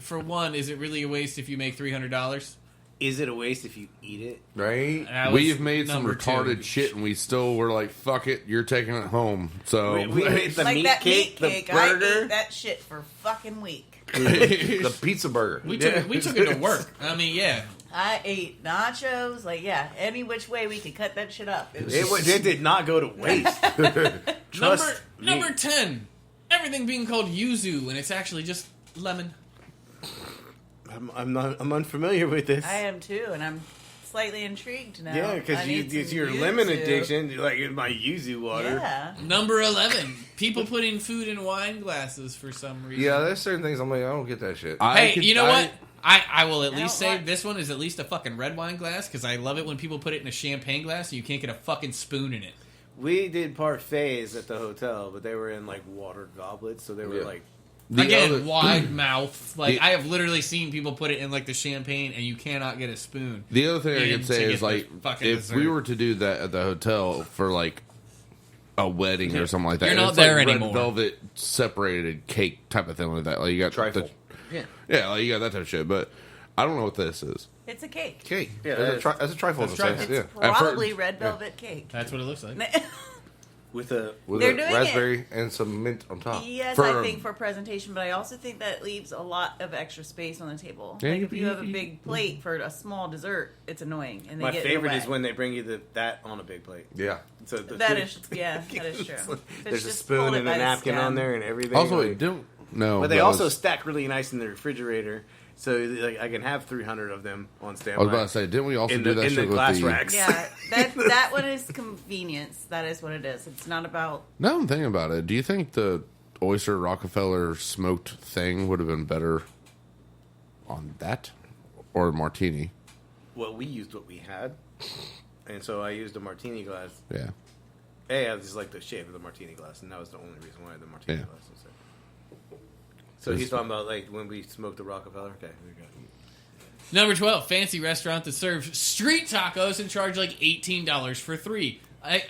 for one, is it really a waste if you make $300? Is it a waste if you eat it? Right? That was We've made some number retarded 2. shit, and we still were like, "Fuck it, you're taking it home." So We made the like meat that cake, meat cake, the I burger. ate that shit for fucking week. The pizza burger. We took it to work. I mean, yeah. I ate nachos, any which way we could cut that shit up. It was It did not go to waste. Trust Number 10. Everything being called yuzu, and it's actually just lemon. I'm unfamiliar with this. I am too, and I'm slightly intrigued now. Yeah, I because need it's some your yuzu. lemon addiction. You're like, in my yuzu water. Yeah. Number 11. People putting food in wine glasses for some reason. Yeah, there's certain things I'm like, I don't get that shit. Hey, you know what? I will at I least don't say want- this one is at least a fucking red wine glass because I love it when people put it in a champagne glass and you can't get a fucking spoon in it. We did parfaits at the hotel, but they were in like water goblets, so they were Yeah. like, Again, wide mouth. Like I have literally seen people put it in like the champagne and you cannot get a spoon. the other thing I And could say to is get like, the fucking if we dessert. were to do that at the hotel for like a wedding or something like that, You're and not it's there like anymore. red velvet separated cake type of thing like that. Like you got Trifle. yeah, like you got that type of shit. But I don't know what this is. It's a cake. Cake. Yeah, That's a trifle in a trifle. sense. It's Yeah. probably red velvet cake. That's what it looks like. with a. With They're a doing raspberry and some mint on top. Yes, For- I think for presentation, but I also think that leaves a lot of extra space on the table. Yeah, Like you- if you have a big plate for a small dessert, it's annoying, and they My get in the favorite way. is when they bring you that on a big plate. Yeah. So the That food- is, yeah, that is true. If it's There's a just spoon hold it and a by the napkin stem. on there and everything. Also, like- wait, don't no. but they that also was- stack really nice in the refrigerator, so like I can have 300 of them on I standby. was about to say, didn't we also in do the, that in the shit with glass the? racks. Yeah, that one is convenience. That is what it is. It's not about. Now I'm thinking about it. Do you think the oyster Rockefeller smoked thing would have been better on that or martini? Well, we used what we had, and so I used a martini glass. Yeah. I just like the shape of the martini glass, and that was the only reason why the martini Yeah. glass was there. So he's talking about like when we smoked the Rockefeller. Okay, here we go. Number 12, fancy restaurant that serves street tacos and charge like $18 for 3.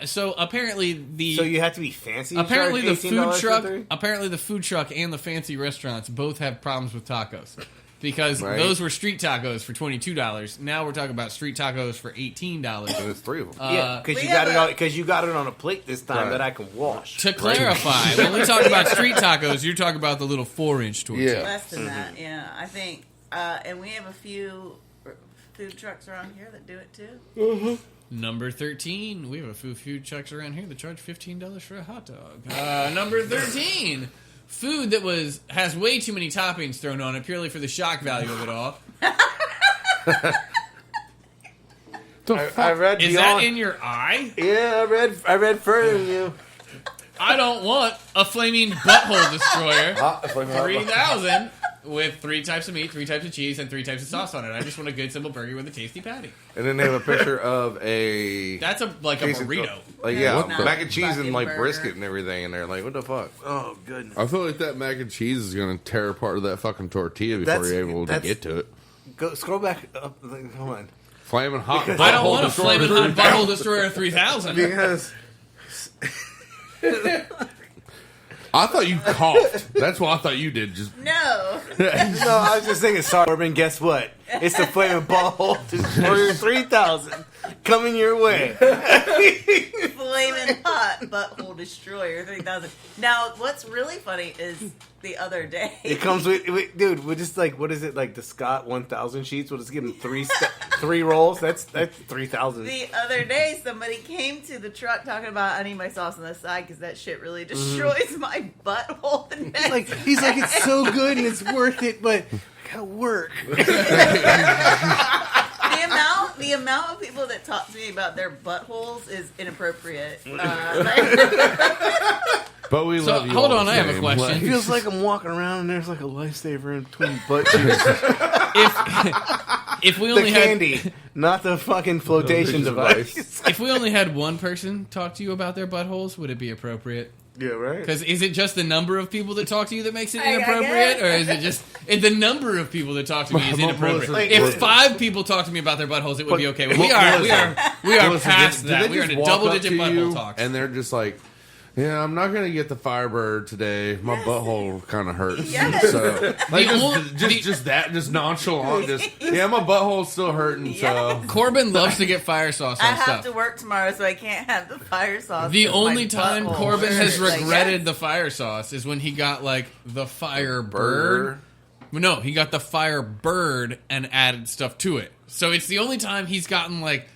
So apparently So you have to be fancy. to apparently the charge food $18 for truck three? apparently the food truck and the fancy restaurants both have problems with tacos. Because Right. those were street tacos for $22. Now we're talking about street tacos for $18. And it's 3 of them. Yeah, because we you got have it a- on because you got it on a plate this time Right. that I can wash. To clarify, when we talk about street tacos, you're talking about the little 4-inch tortilla. Yeah. Less than that, yeah. I think, and we have a few food trucks around here that do it too. Number 13, we have a few food trucks around here that charge $15 for a hot dog. Number 13, food that has way too many toppings thrown on it purely for the shock value of it all. I read Is beyond. that in your eye? Yeah, I read further than you. I don't want a flaming butthole destroyer. Hot, flaming hot. 3,000 with 3 types of meat, 3 types of cheese, and 3 types of sauce on it. I just want a good simple burger with a tasty patty. And then they have a picture of a That's like a case of- burrito. like What yeah, the- mac and cheese and Fucking like burger. brisket and everything in there. Like what the fuck? Oh goodness. I feel like that mac and cheese is going to tear apart that fucking tortilla before That's- you're able to that's- get to it. Go scroll back up. Come on. Flaming hot. I don't butthole want a destroyer. flaming hot butthole destroyer 3,000. Because I thought you coughed. That's what I thought you did. Just No. no, I was just thinking, sorry, Corbin. Guess what? It's the Flaming Butthole Destroyer 3000 coming your way. Flaming hot butthole destroyer 3000. Now, what's really funny is the other day. It comes with dude. We're just like, what is it like? The Scott 1000 sheets. We'll just give him three rolls. That's 3000. The other day, somebody came to the truck talking about I need my sauce on the side because that shit really destroys my butthole. The next He's like, it's so good and it's worth it, but I gotta work. The amount of people that talk to me about their buttholes is inappropriate. But we love you. Hold all on, the I have a same. question. It feels like I'm walking around and there's like a lifesaver in between butt cheeks. If we The only had candy, not the fucking flotation device. if we only had one person talk to you about their buttholes, would it be appropriate? Yeah, right. Because is it just the number of people that talk to you that makes it I inappropriate, guess. or is it just the number of people that talk to me is inappropriate? Like, If 5 people talk to me about their buttholes, it would be okay. But we are Listen, past did that. they We are just in a walk double up digit to butthole you talks. And they're just like, yeah, I'm not gonna get the Firebird today. My butthole kind of hurts. Yes. So, like, The just nonchalant. Yeah, my butthole's still hurting. So, Yes. Corbin loves to get fire sauce I on have stuff. to work tomorrow, so I can't have the fire sauce. The 'cause my only time butthole Corbin has hurts. Like, regretted yes. the fire sauce is when he got like the fire Burger. bird. No, he got the fire bird and added stuff to it. So it's the only time he's gotten like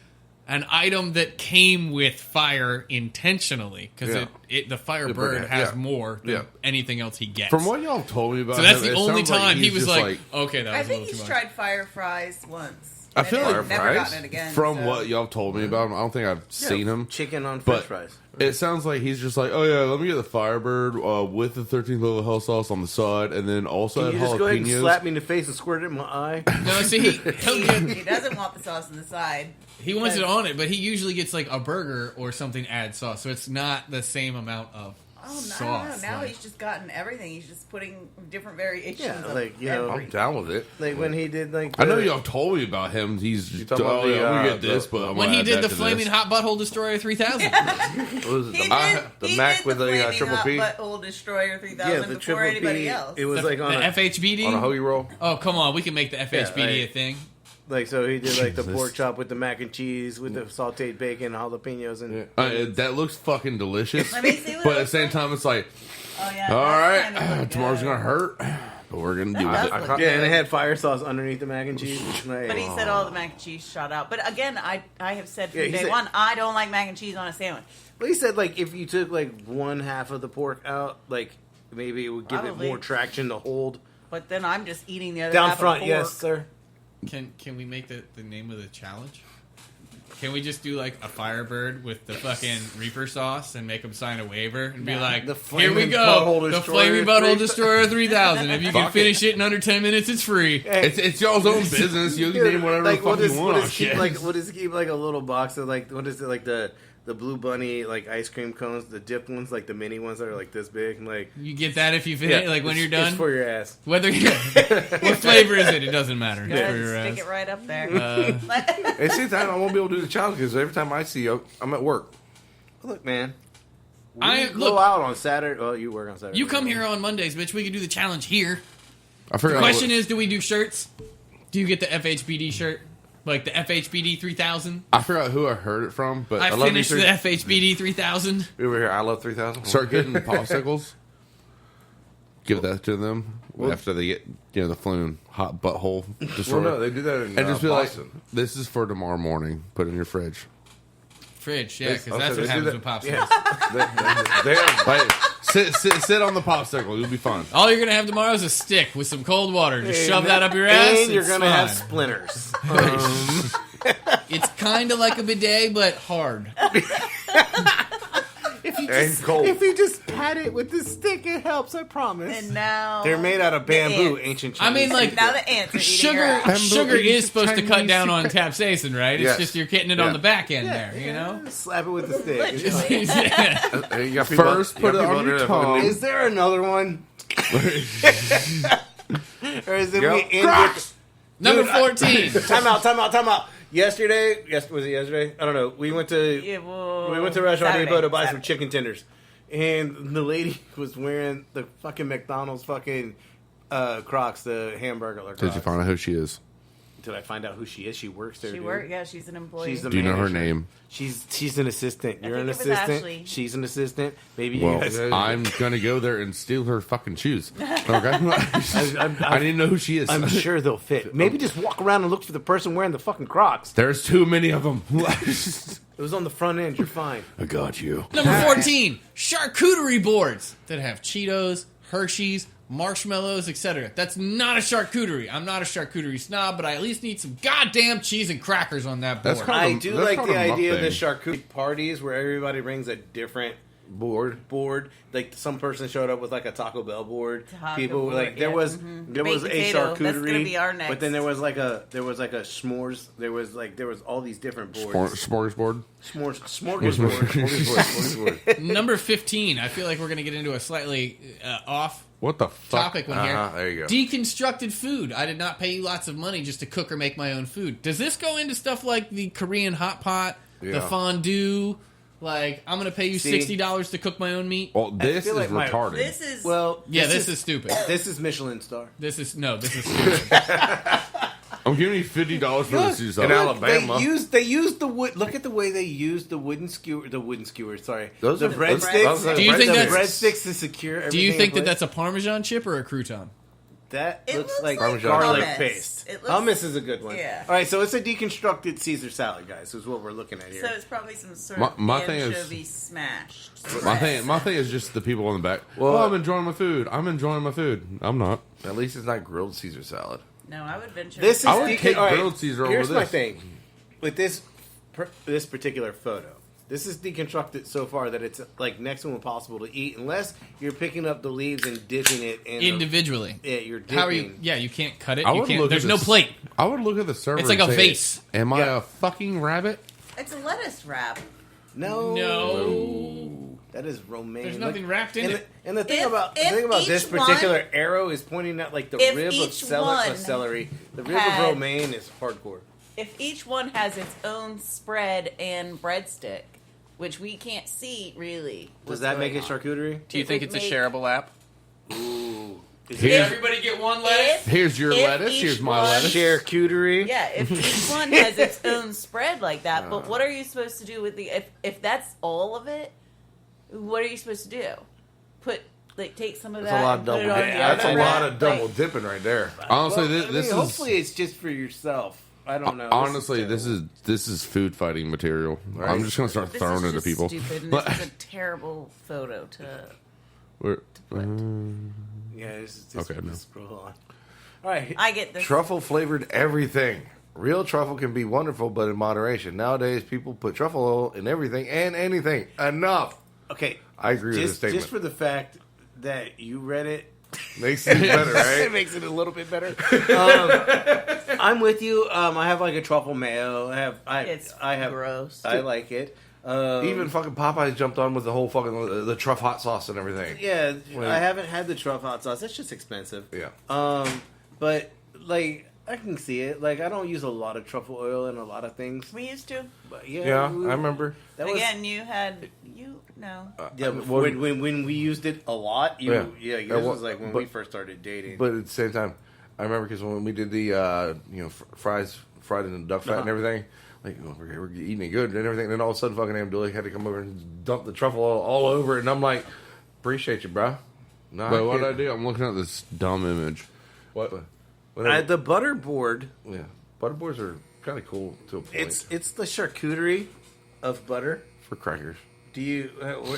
an item that came with fire intentionally because Yeah. the fire The bird bird, has yeah. more than Yeah. anything else he gets. from what y'all told me about, so that's him, the it only sounds like time he he's was just like, okay, that was I a think little too he's much. tried fire fries once. I feel And like I've never fries? gotten it again. from so. what y'all told me about him, I don't think I've seen him. Chicken on But French fries. it sounds like he's just like, oh yeah, let me get the Firebird with the 13th level hell sauce on the side, and then also Can you add just go ahead and jalapenos. slap me in the face and squirt it in my eye? No, see, he'll get, He doesn't want the sauce on the side. he wants it on it, but he usually gets like a burger or something add sauce, so it's not the same amount of Oh, sauce. no, I don't know. Now like- he's just gotten everything. He's just putting different variations. Yeah, of like, you know, I'm down with it. Like when he did like I know the- y'all told me about him. He's talking about yeah, the, we get this, but I'm when gonna he add did that the to Flaming this. Hot Butthole Destroyer 3000. What was it? He The did Mac with the Flaming triple Hot P Butthole Destroyer 3000 yeah, the before triple anybody P. else. It was The, like on the a, FHBD? on a hoagie roll. Oh, come on. We can make the FHBD like- a thing. like so he did like the Jesus. pork chop with the mac and cheese with the sautéed bacon, jalapenos, and That looks fucking delicious. Let me see what But it at the looks same like. time, it's like, Oh, yeah. all that's kind right, of tomorrow's good. gonna hurt, but we're gonna do That it. does look yeah, and good. it had fire sauce underneath the mac and cheese. Like, But he said all the mac and cheese shot out. But again, I have said from Yeah, he day said- one, I don't like mac and cheese on a sandwich. But he said like if you took like one half of the pork out, like maybe it would give Probably. it more traction to hold But then I'm just eating the other down half front. of Yes, pork. sir. Can we make the name of the challenge? Can we just do like a Firebird with the fucking Reaper sauce and make them sign a waiver and be like, The here we Flaming go, Butthole the Destroyer Flaming Butthole 3000. Destroyer 3000. If you can Fuck finish it in under 10 minutes, it's free. Hey, It's y'all's own business. You can name whatever like, the fuck you want. What on is keep shit. like what is keep like a little box of like what is it like the Blue Bunny like ice cream cones, the dipped ones, like the mini ones that are like this big, and like You get that if you finish, like when it's- you're done. it's for your ass. Whether what flavor is it? It doesn't matter. Go It's ahead for and your stick ass. it right up there. And see, that I won't be able to do the challenge because every time I see you, I'm at work. Look, man, we I go look. out on Saturday. Well, you work on Saturday. You come here on Mondays, bitch. We can do the challenge here. I The forgot. question is, do we do shirts? Do you get the FHBD shirt? Like the FHBD 3000? I forgot who I heard it from, but I love you, finished the three. FHBD 3000. We were here. I love 3000. start getting popsicles. Give that to them after they get the Flaming Hot Butthole Well, Destroyer. no, they do that in and just be Boston. like, this is for tomorrow morning. Put it in your fridge. Fridge, yeah, Yes, because okay, that's what they do happens that. with popsicles. They have- Like, sit on the popsicle. You'll be fine. All you're gonna have tomorrow is a stick with some cold water. Just shove that up your ass. and you're it's gonna have fine. splinters. It's kind of like a bidet, but hard. If you And cold. if you just pat it with the stick, it helps. I promise. And now They're made out of bamboo, ants. ancient. I mean, Chinese like, secret. Now the ants are eating your Sugar, ass. sugar is supposed to cut Chinese down on secret. capsaicin, right? It's Yes. just you're getting it Yeah. on the back end Yeah, there, you know? slap it with the stick. It's like- Yeah. Hey, you got people- First, you put got it people on out your there that fucking tongue. do- Is there another one? Or is it Yep. we end Crocs! Number Dude, 14. Time out. Yesterday, was it yesterday? I don't know. We went to Yeah, well, we went to Restaurant Saturday, Depot to buy some Saturday. chicken tenders, and the lady was wearing the fucking McDonald's fucking Crocs, the hamburger Crocs. Did you find out who she is? Did I find out who she is? She works there. Yeah, she's an employee. She's the Do you know her manager. name? She's an assistant. You're think an it was assistant. Ashley. She's an assistant. Maybe you Well, guys. I'm gonna go there and steal her fucking shoes. Okay, I need to know who she is. I'm sure they'll fit. Maybe just walk around and look for the person wearing the fucking Crocs. There's too many of them. It was on the front end. You're fine. I got you. Number 14, charcuterie boards that have Cheetos, Hershey's, marshmallows, etc. That's not a charcuterie. I'm not a charcuterie snob, but I at least need some goddamn cheese and crackers on that board. That's I do that's like kind the of a idea of the mukbang. charcuterie parties where everybody brings a different Board. Like some person showed up with like a Taco Bell board. Taco People board, like there yeah. was Mhm. there was Baked a potato. charcuterie. That's gonna be our next. But then there was like a s'mores. There was all these different boards. Smorgasbord. Smorgasbord. Number 15, I feel like we're going to get into a slightly off What the fuck? topic one here. There you go. Deconstructed food. I did not pay you lots of money just to cook or make my own food. Does this go into stuff like the Korean hot pot, the Yeah. fondue? Like, I'm going to pay you $60 to cook my own meat? Well, this feel is like retarded. This is Well, Yeah, this is stupid. this is Michelin star. This is stupid. I'm giving you $50 for this. In Salad. Alabama. They used the wood. Look at the way they used the wooden skewer. The wooden skewers. Sorry, Those the are- breadsticks. those are Do you think the that's- breadsticks to secure? Do you everything think in that place? that's a Parmesan chip or a crouton? That It looks looks like like garlic hummus. paste. It looks- Hummus is a good one. Yeah. All right, so it's a deconstructed Caesar salad, guys. Is what we're looking at here. So it's probably some sort My- of my thing is- anchovy smashed. My thing is just the people in the back. Well- I'm enjoying my food. I'm not. At least it's not grilled Caesar salad. No, I would venture. This is I would take all right, grilled Caesar Here's over my this. thing with this particular photo. This is deconstructed so far that it's like next to impossible to eat unless you're picking up the leaves and dipping it in Individually. you're dipping. How are you? Yeah, you can't cut it. I You would can't. look There's at no this- plate. I would look at the server. It's like and a say, vase. Am I Yeah. a fucking rabbit? It's a lettuce wrap. No, No. that is romaine. There's nothing wrapped in it. And the thing If- about if this each particular one- arrow is pointing at like the if rib of each celery. The rib had- of romaine is hardcore. If each one has its own spread and breadstick, which we can't see really. Does what's that make going it on. charcuterie? Do you It think would it's a make- shareable app? Ooh. Here's- Everybody get one lettuce. Here's your if lettuce. each Here's my one- lettuce. Charcuterie? Yeah, if each one has its own spread like that, but what are you supposed to do with the if that's all of it? What are you supposed to do? Take some of That's that a lot of and put double it on dipping. the That's a other lot wrap? of double Like, dipping right there. Honestly, Well, this is hopefully it's just for yourself. I don't know. honestly this is food fighting material. Right. I'm just gonna start this throwing is it at just people. stupid, and this is a terrible photo to We're- put. Yeah, it's just Okay, no. scroll on. All right. I get this. Truffle flavored everything. Real truffle can be wonderful, but in moderation. Nowadays, people put truffle oil in everything and anything. Enough. Okay. I agree with this Just statement. for the fact that you read it, Makes it better, it right? makes it a little bit better. I'm with you. I have like a truffle mayo. It's I have gross. I like it. Even fucking Popeyes jumped on with the whole fucking the truff hot sauce and everything. yeah, Like- I haven't had the truffle hot sauce. That's just expensive. Yeah. But like I can see it. Like I don't use a lot of truffle oil in a lot of things. We used to. But Yeah, I remember. That was, Again, you had no. Yeah, well, when we used it a lot, Yeah. this well, was like when but- we first started dating. But at the same time, I remember because when we did the fries fried in the duck fat and everything, like we're eating it good and everything. And then all of a sudden, fucking Dooley had to come over and dump the truffle oil all over it. And I'm like, appreciate you, bro. No, But what can't. I do, I'm looking at this dumb image. What? Whatever. The butter board, Yeah, butterboards are kind of cool to a point. it's the charcuterie of butter. For crackers. Do you?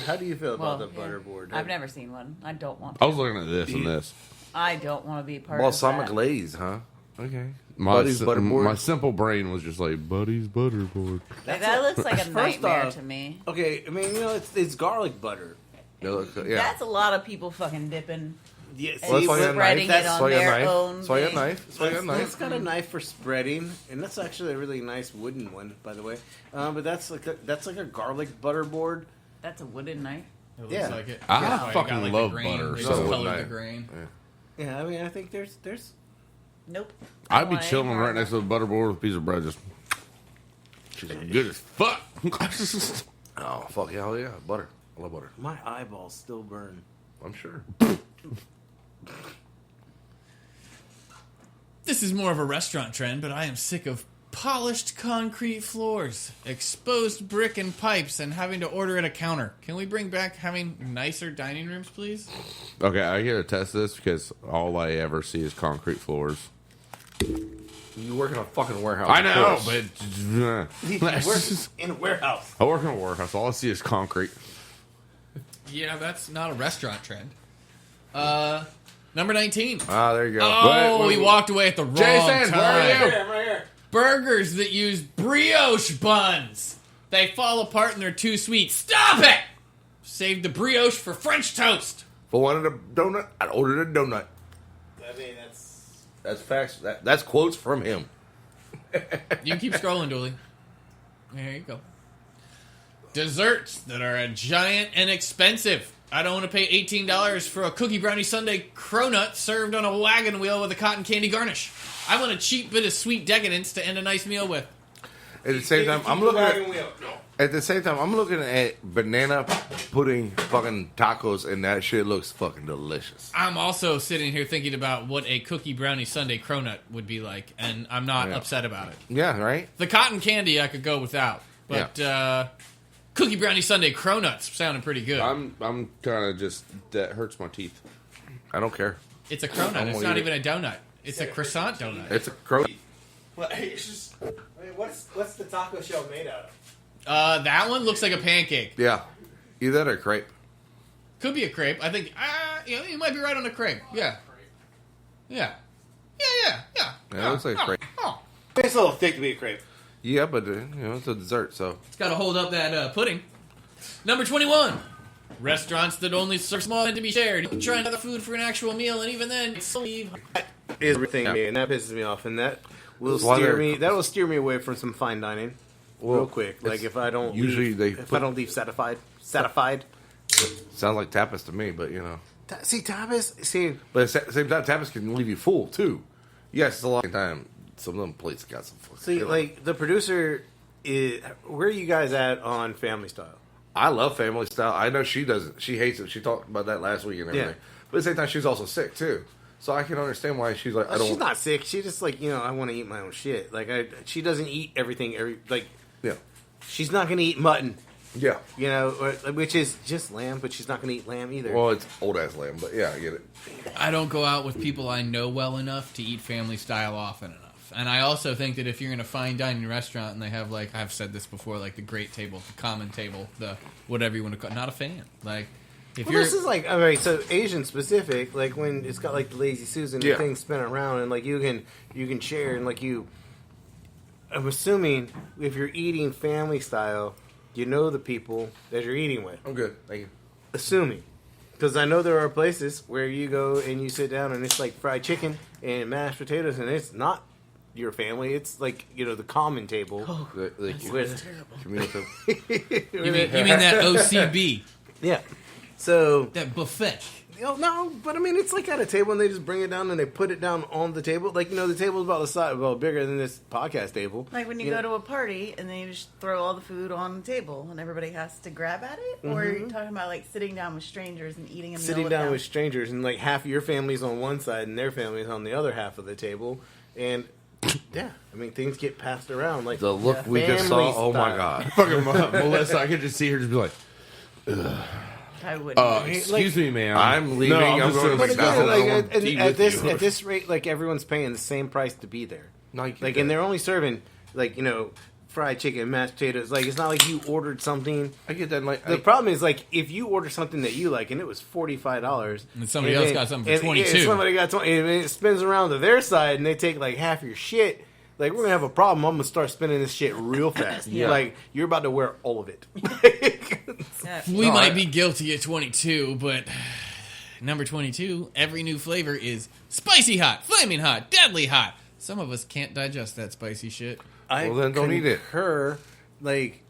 How do you feel about the yeah. butter board? I've never seen one. I don't want. I To. was looking at this and this. I don't want to be part Balsamic of that. glaze, huh? Okay. My, Buddy's butterboard. my simple brain was just like, Buddy's butterboard. Like, that looks like a First nightmare off- to me. Okay, I mean it's garlic butter. They look- yeah. That's a lot of people fucking dipping Yes, and Well, that's why you got a spreading knife. it on why you got a their knife. own. That's why you got a thing. knife. That's why you got a It's knife. got a knife for spreading, and that's actually a really nice wooden one, by the way. But that's like a garlic butter board. That's a wooden knife. It looks Yeah. like it. I That's why you fucking got, like, love the grain. butter, They so just would colored I. the grain. Yeah, I mean I think there's Nope. I'd be Why? chilling right next to a butter board with a piece of bread, just she's good as fuck. Oh, fuck yeah, hell yeah. Butter. I love butter. my eyeballs still burn. I'm sure. This is more of a restaurant trend, but I am sick of polished concrete floors, exposed brick and pipes, and having to order at a counter. Can we bring back having nicer dining rooms, please? Okay, I gotta test this because all I ever see is concrete floors. You work in a fucking warehouse. I know, but He works in a warehouse. I work in a warehouse. All I see is concrete. Yeah, that's not a restaurant trend. Number 19. there you go. Oh, he walked away at the wrong Jason, time. where are you? I'm right here. Burgers that use brioche buns. They fall apart and they're too sweet. Stop it! Save the brioche for French toast. If I wanted a donut, I'd order a donut. I mean, That's facts. That's quotes from him. You can keep scrolling, Dooley. There you go. Desserts that are a giant and expensive. I don't want to pay $18 for a cookie brownie sundae cronut served on a wagon wheel with a cotton candy garnish. I want a cheap bit of sweet decadence to end a nice meal with. At the same time, I'm looking at banana pudding fucking tacos, and that shit looks fucking delicious. I'm also sitting here thinking about what a cookie brownie sundae cronut would be like, and I'm not upset about it. Yeah, right? The cotton candy I could go without, but cookie brownie sundae cronuts sounded pretty good. I'm kind of just that hurts my teeth. I don't care. It's a cronut. It's not even a donut. It's a croissant donut. It's a crow. Well, it's just, I mean, what's the taco shell made out of? That one looks like a pancake. Yeah. Either that or crepe. Could be a crepe. I think, you might be right on a crepe. Yeah. Yeah. Yeah. Yeah, it looks like a crepe. Oh. It's a little thick to be a crepe. Yeah, but it's a dessert, so. It's got to hold up that pudding. Number 21. Restaurants that only serve small and to be shared. You try another food for an actual meal, and even then, it's leave. Is everything me, and that pisses me off, and that will steer me away from some fine dining real quick. Like if I don't leave satisfied. Sounds like tapas to me, but tapas. But at the same time, tapas can leave you full too. Yes, it's a long time. Some of them plates got some. Like the producer is. Where are you guys at on family style? I love family style. I know she doesn't. She hates it. She talked about that last week and everything. Yeah. But at the same time, she's also sick too. So I can understand why she's like, She's not sick. She just like, I want to eat my own shit. Like she doesn't eat everything. Yeah. She's not going to eat mutton. Yeah. Which is just lamb, but she's not going to eat lamb either. Well, it's old ass lamb, but yeah, I get it. I don't go out with people I know well enough to eat family style often enough. And I also think that if you're in a fine dining restaurant and they have, like, I've said this before, like the great table, the common table, the whatever you want to call it, not a fan. Like, if this is like, all right, so Asian specific, like when it's got like the Lazy Susan and things spin around and like you can share and like I'm assuming if you're eating family style, you know the people that you're eating with. I'm good. Thank you. Assuming. Because I know there are places where you go and you sit down and it's like fried chicken and mashed potatoes and it's not your family. It's like, the common table. Oh, that's terrible. You mean that OCB? Yeah. So that buffet. No, but I mean, it's like at a table and they just bring it down and they put it down on the table. Like, the table's about the size, bigger than this podcast table. Like when you go to a party and then you just throw all the food on the table and everybody has to grab at it? Mm-hmm. Or are you talking about like sitting down with strangers and eating a meal? Sitting down with strangers and like half of your family's on one side and their family's on the other half of the table. And yeah, I mean, things get passed around. Like the look we just saw, oh my God. Fucking Melissa, I could just see her just be like, ugh. I wouldn't. Excuse me, ma'am. I'm leaving. No, I'm going to McDonald's. At this rate, like everyone's paying the same price to be there. And they're only serving like fried chicken, mashed potatoes. Like it's not like you ordered something. I get that. Like the problem is like if you order something that you like and it was $45, and somebody else got something for $22. Somebody got 20, and it spins around to their side and they take like half your shit. Like, we're going to have a problem. I'm going to start spinning this shit real fast. Yeah. Like, you're about to wear all of it. We might be guilty at 22, but number 22, every new flavor is spicy hot, flaming hot, deadly hot. Some of us can't digest that spicy shit. Well, then don't eat it. Like,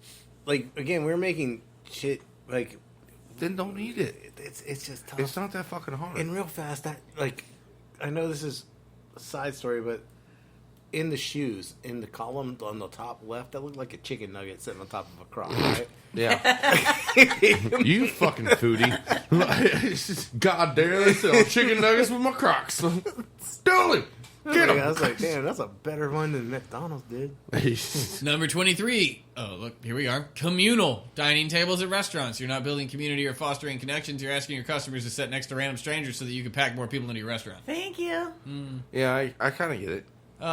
again, we're making shit, like... Then don't eat it. It's just tough. It's not that fucking hard. And real fast, I know this is a side story, but... In the shoes, in the column on the top left, that looked like a chicken nugget sitting on top of a crock, right? Yeah. You fucking foodie. God damn, they sell chicken nuggets with my Crocs. Dooley! Get 'em. I was like, damn, that's a better one than McDonald's did. Number 23. Oh, look, here we are. Communal dining tables at restaurants. You're not building community or fostering connections. You're asking your customers to sit next to random strangers so that you can pack more people into your restaurant. Thank you. Yeah, I kind of get it.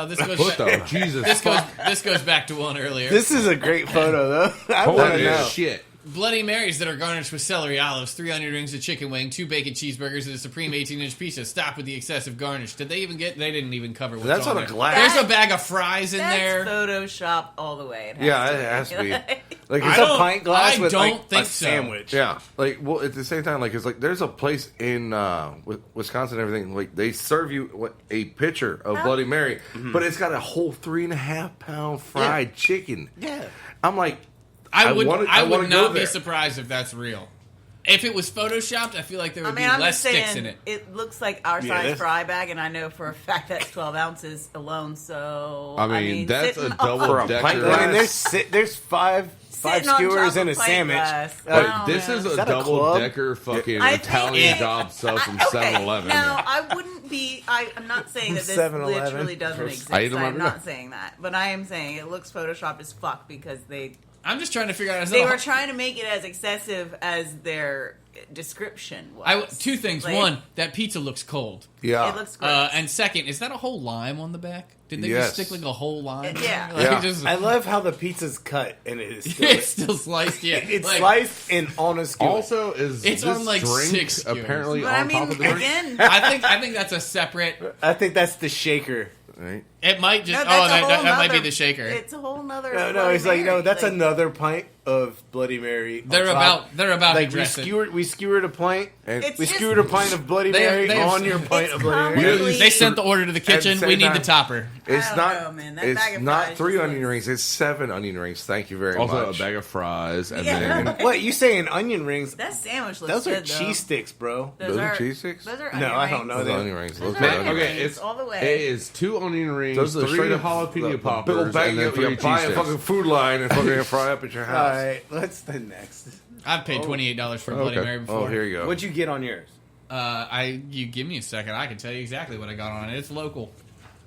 This goes What back, the Jesus? this goes back to one earlier. This is a great photo, though. I want to Holy know. shit! Bloody Marys that are garnished with celery, olives, 3 onion rings, a chicken wing, 2 bacon cheeseburgers, and a supreme 18-inch pizza. Stop with the excessive garnish. Did they even get? They didn't even cover what's That's on a there. glass. There's a bag of fries in That's there. Photoshop all the way. It has to It has to be. Like, I It's don't- a pint glass I with don't like think a so. sandwich. Yeah, like, well, at the same time, like, it's like there's a place in Wisconsin and everything, like, they serve you a pitcher of Bloody Mary, but it's got a whole 3.5 pound fried chicken. Yeah. I'm like, I would wanna not go be there. surprised if that's real. If it was photoshopped, I feel like there would be I'm less just sticks saying, in it. it looks like our Yeah, size that's- fry bag, and I know for a fact that's 12 ounces alone. So I mean, that's sitting a double For a decker. pint I mean, glass. there's five Sitting on skewers top and a of pint sandwich. glass. Like, I don't this know. is a that a double club? decker fucking I think Italian it- job stuff from Okay, 7-Eleven. now I wouldn't be. I'm not saying that this 7-Eleven. literally doesn't exist. I eat them I'm every not day. saying that, but I am saying it looks photoshopped as fuck because I'm just trying to figure out. they were trying to make it as excessive as their description was. 2 things. Like, One, that pizza looks cold. yeah. it looks gross. And second, is that a whole lime on the back? Did they Yes. just stick like a whole lime? Yeah. Like, Yeah. just- I love how the pizza's cut and it is still, it's still sliced. Yeah, it's Like, sliced and on a skewer. Also, is It's this on, like, drink 6 skewers. apparently but on I mean, top of the drink? again, I think that's a separate. I think that's the shaker. Right? It might just. no, that's a whole that might be nother- the shaker. It's a whole nother. No, Bloody it's like Mary. that's Like, another pint of Bloody Mary. on They're top. about Like to dress it. we skewered a pint. And It's We just- skewered a pint of Bloody They- Mary they have- on your pint It's of Bloody Mary. commonly- They sent the order to the kitchen. same We need time- the topper. it's I not. don't know, man. That bag It's of not fries 3 just onion looks- rings. It's 7 onion rings. Thank you very Also, much. a bag of fries, and Yeah. then What you saying? Onion rings? That sandwich looks Those are good, though. cheese sticks, bro. Those are cheese sticks? Those are No, onion I don't rings. know. Those they- are onion rings. Those Those are are onion onion rings. rings. it's all the way. it is 2 onion rings, Those are the 3 straight up jalapeno poppers, big old bag and then you 3 buy cheese a sticks. fucking food line and fucking fry up at your All house. right, what's the next? I've paid $28 for a Bloody Okay. Mary before. Oh, here you go. What'd you get on yours? You give me a second. I can tell you exactly what I got on it. It's local.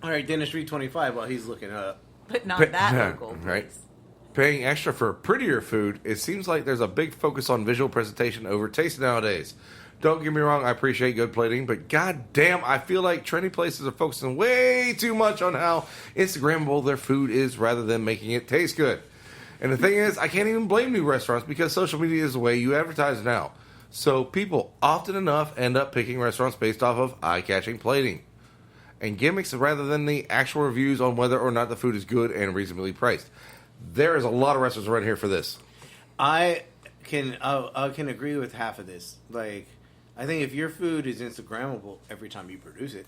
All right, Dennis 325 while he's looking up. But not Pa- that yeah, local. right. Please. Paying extra for prettier food, it seems like there's a big focus on visual presentation over taste nowadays. Don't get me wrong, I appreciate good plating, but goddamn, I feel like trendy places are focusing way too much on how Instagrammable their food is rather than making it taste good. And the thing is, I can't even blame new restaurants because social media is the way you advertise now. So people often enough end up picking restaurants based off of eye-catching plating and gimmicks rather than the actual reviews on whether or not the food is good and reasonably priced. There is a lot of restaurants right here for this. I can agree with half of this. Like, I think if your food is Instagrammable every time you produce it,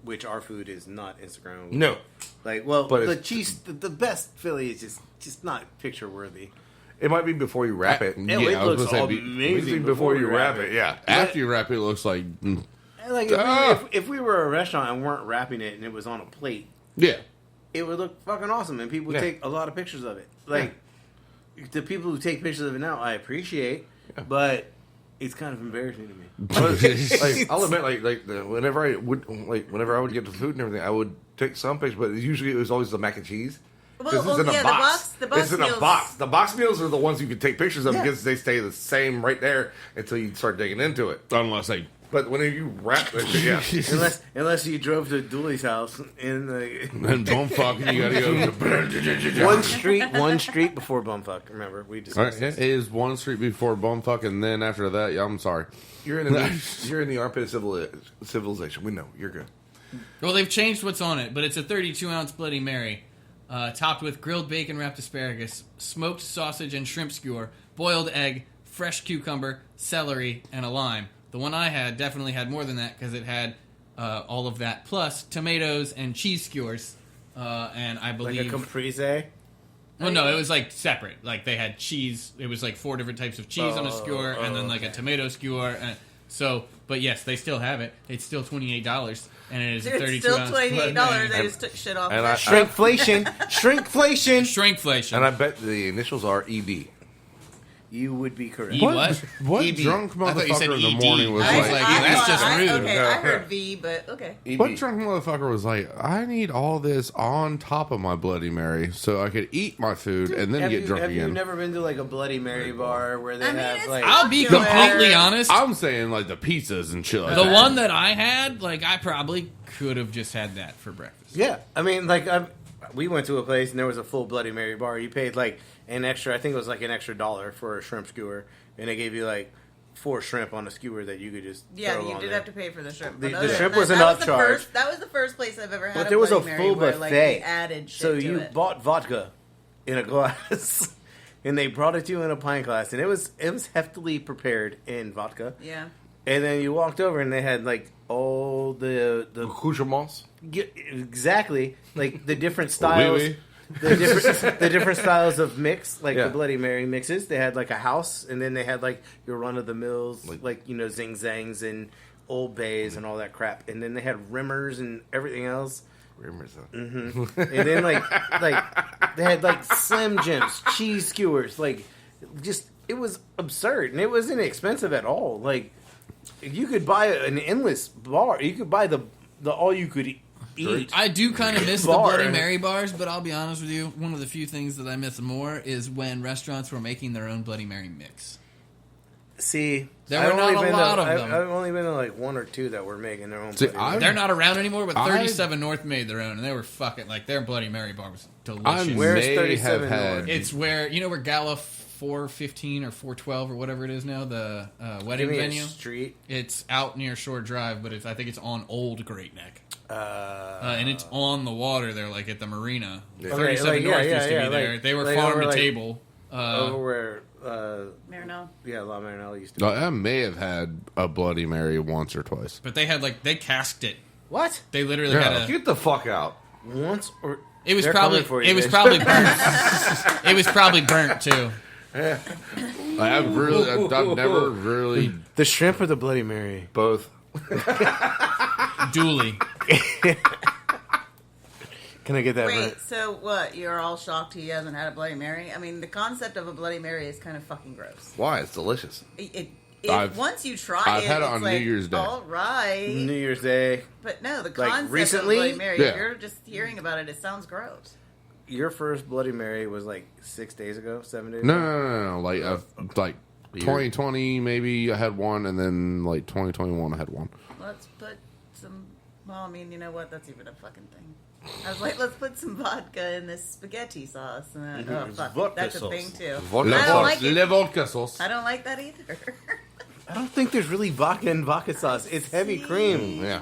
which our food is not Instagrammable. No. Like, well, But the it's- cheese, the best Philly is just not picture worthy. It might be before you wrap it. Yeah, Yeah, it I was looks gonna say, amazing before you wrap it, yeah. After you wrap it, it looks like And like if, Ah. if we were a restaurant and weren't wrapping it and it was on a plate, yeah. it would look fucking awesome and people would Yeah. take a lot of pictures of it. Like the people who take pictures of it now, I appreciate, but it's kind of embarrassing to me. Like, I'll admit, whenever I would get the food and everything, I would take some pictures, but usually it was always the mac and cheese. 'Cause Well, it's in yeah, a box. the box It's in meals- a box. The box meals are the ones you can take pictures of Yeah. because they stay the same right there until you start digging into it. Unless they But whenever you wrap it, yeah. unless you drove to Dooley's house in the and don't fuck, you gotta go. one street before Bumfuck. Remember we All right, discussed it this. is 1 street before bumfuck, and then after that, yeah, I'm sorry. You're in the armpit of civilization. We know you're good. Well, they've changed what's on it, but it's a 32-ounce Bloody Mary, topped with grilled bacon-wrapped asparagus, smoked sausage and shrimp skewer, boiled egg, fresh cucumber, celery, and a lime. The one I had definitely had more than that because it had all of that, plus tomatoes and cheese skewers, and I Like believe... a caprese. Well, no, it was like separate. Like they had cheese. It was like 4 different types of cheese on a skewer, and then like a tomato skewer. And so, but yes, they still have it. It's still $28, and it is a It's 32 still ounce. $28. They just took shit off. and of I- it. Shrinkflation. Shrinkflation. Shrinkflation. And I bet the initials are EB. You would be correct. What EB. drunk I thought you said motherfucker in the ED. morning was I was like, like, that's just rude. Okay, I heard V, but okay. EB. what drunk motherfucker was like, I need all this on top of my Bloody Mary so I could eat my food and then get drunk have again? you never been to like a Bloody Mary bar where they have it's like? I'll be popular. completely honest. I'm saying like the pizzas and shit like The that. one that I had, like, I probably could have just had that for breakfast. Yeah, I mean, like we went to a place and there was a full Bloody Mary bar. You paid like an extra, I think it was like an extra $1 for a shrimp skewer, and they gave you like 4 shrimp on a skewer that you could just Yeah, throw you on did there. have to pay for the shrimp. The But other shrimp than was an that upcharge. That was the first place I've ever had. But there was a Bloody Mary full where, buffet, like, they added shit so to you it. bought vodka in a glass, and they brought it to you in a pint glass, and it was heftily prepared in vodka. Yeah. And then you walked over, and they had like all the Accoutrements. exactly like the different styles. Oui, oui. The different styles of mix, like Yeah. the Bloody Mary mixes. They had like a house, and then they had like your run of the mills, like you know, Zing Zangs and Old Bays and all that crap. And then they had Rimmers and everything else. And then like they had like Slim Jims, cheese skewers, like just it was absurd, and it wasn't expensive at all. Like you could buy an endless bar. You could buy the all you could eat. I do kind of miss the Bar. Bloody Mary bars, but I'll be honest with you, one of the few things that I miss more is when restaurants were making their own Bloody Mary mix. See, There were not a lot of them. I've only been to like 1 or 2 that were making their own. See, Bloody Mary. They're not around anymore, but I- 37 North made their own, and they were fucking, like, their Bloody Mary bar was delicious. I Where's may 37 have had. North? It's where, you know where Gala 415 or 412 or whatever it is now, the wedding Give me venue? a street. It's out near Shore Drive, but I think it's on Old Great Neck. And it's on the water there, like at the marina. 37 like, North yeah, used to yeah, be there. like- They were like farm over, to like, table. Over where, Marinol. yeah, La Marinella used to be. I may have had a Bloody Mary once or twice. But they had, like, they casked it. What? They literally Yeah. had a... Get the fuck out. Once or It was They're probably coming for you, it was bitch. probably burnt. It was probably burnt too. I've never really. the shrimp or the Bloody Mary? Both. Dooley. Can I get that? Wait, right? so what? You're all shocked he hasn't had a Bloody Mary? I mean, the concept of a Bloody Mary is kind of fucking gross. Why? It's delicious. Once you try I've it, had it it's on like, New Year's Day. All right, New Year's Day. but no, the Like, concept recently? of Bloody Mary. Yeah. If you're just hearing about it, it sounds gross. Your first Bloody Mary was like 6 days ago, 7 days No, ago? no. Like 2020, maybe I had one, and then like 2021, I had one. Let's put some. Well, I mean, you know what? That's even a fucking thing. I was like, let's put some vodka in this spaghetti sauce. And oh, fuck, vodka that's sauce. a thing too. Vodka I sauce. don't like it. Le vodka sauce. I don't like that either. I don't think there's really vodka in vodka sauce. It's heavy cream. Yeah.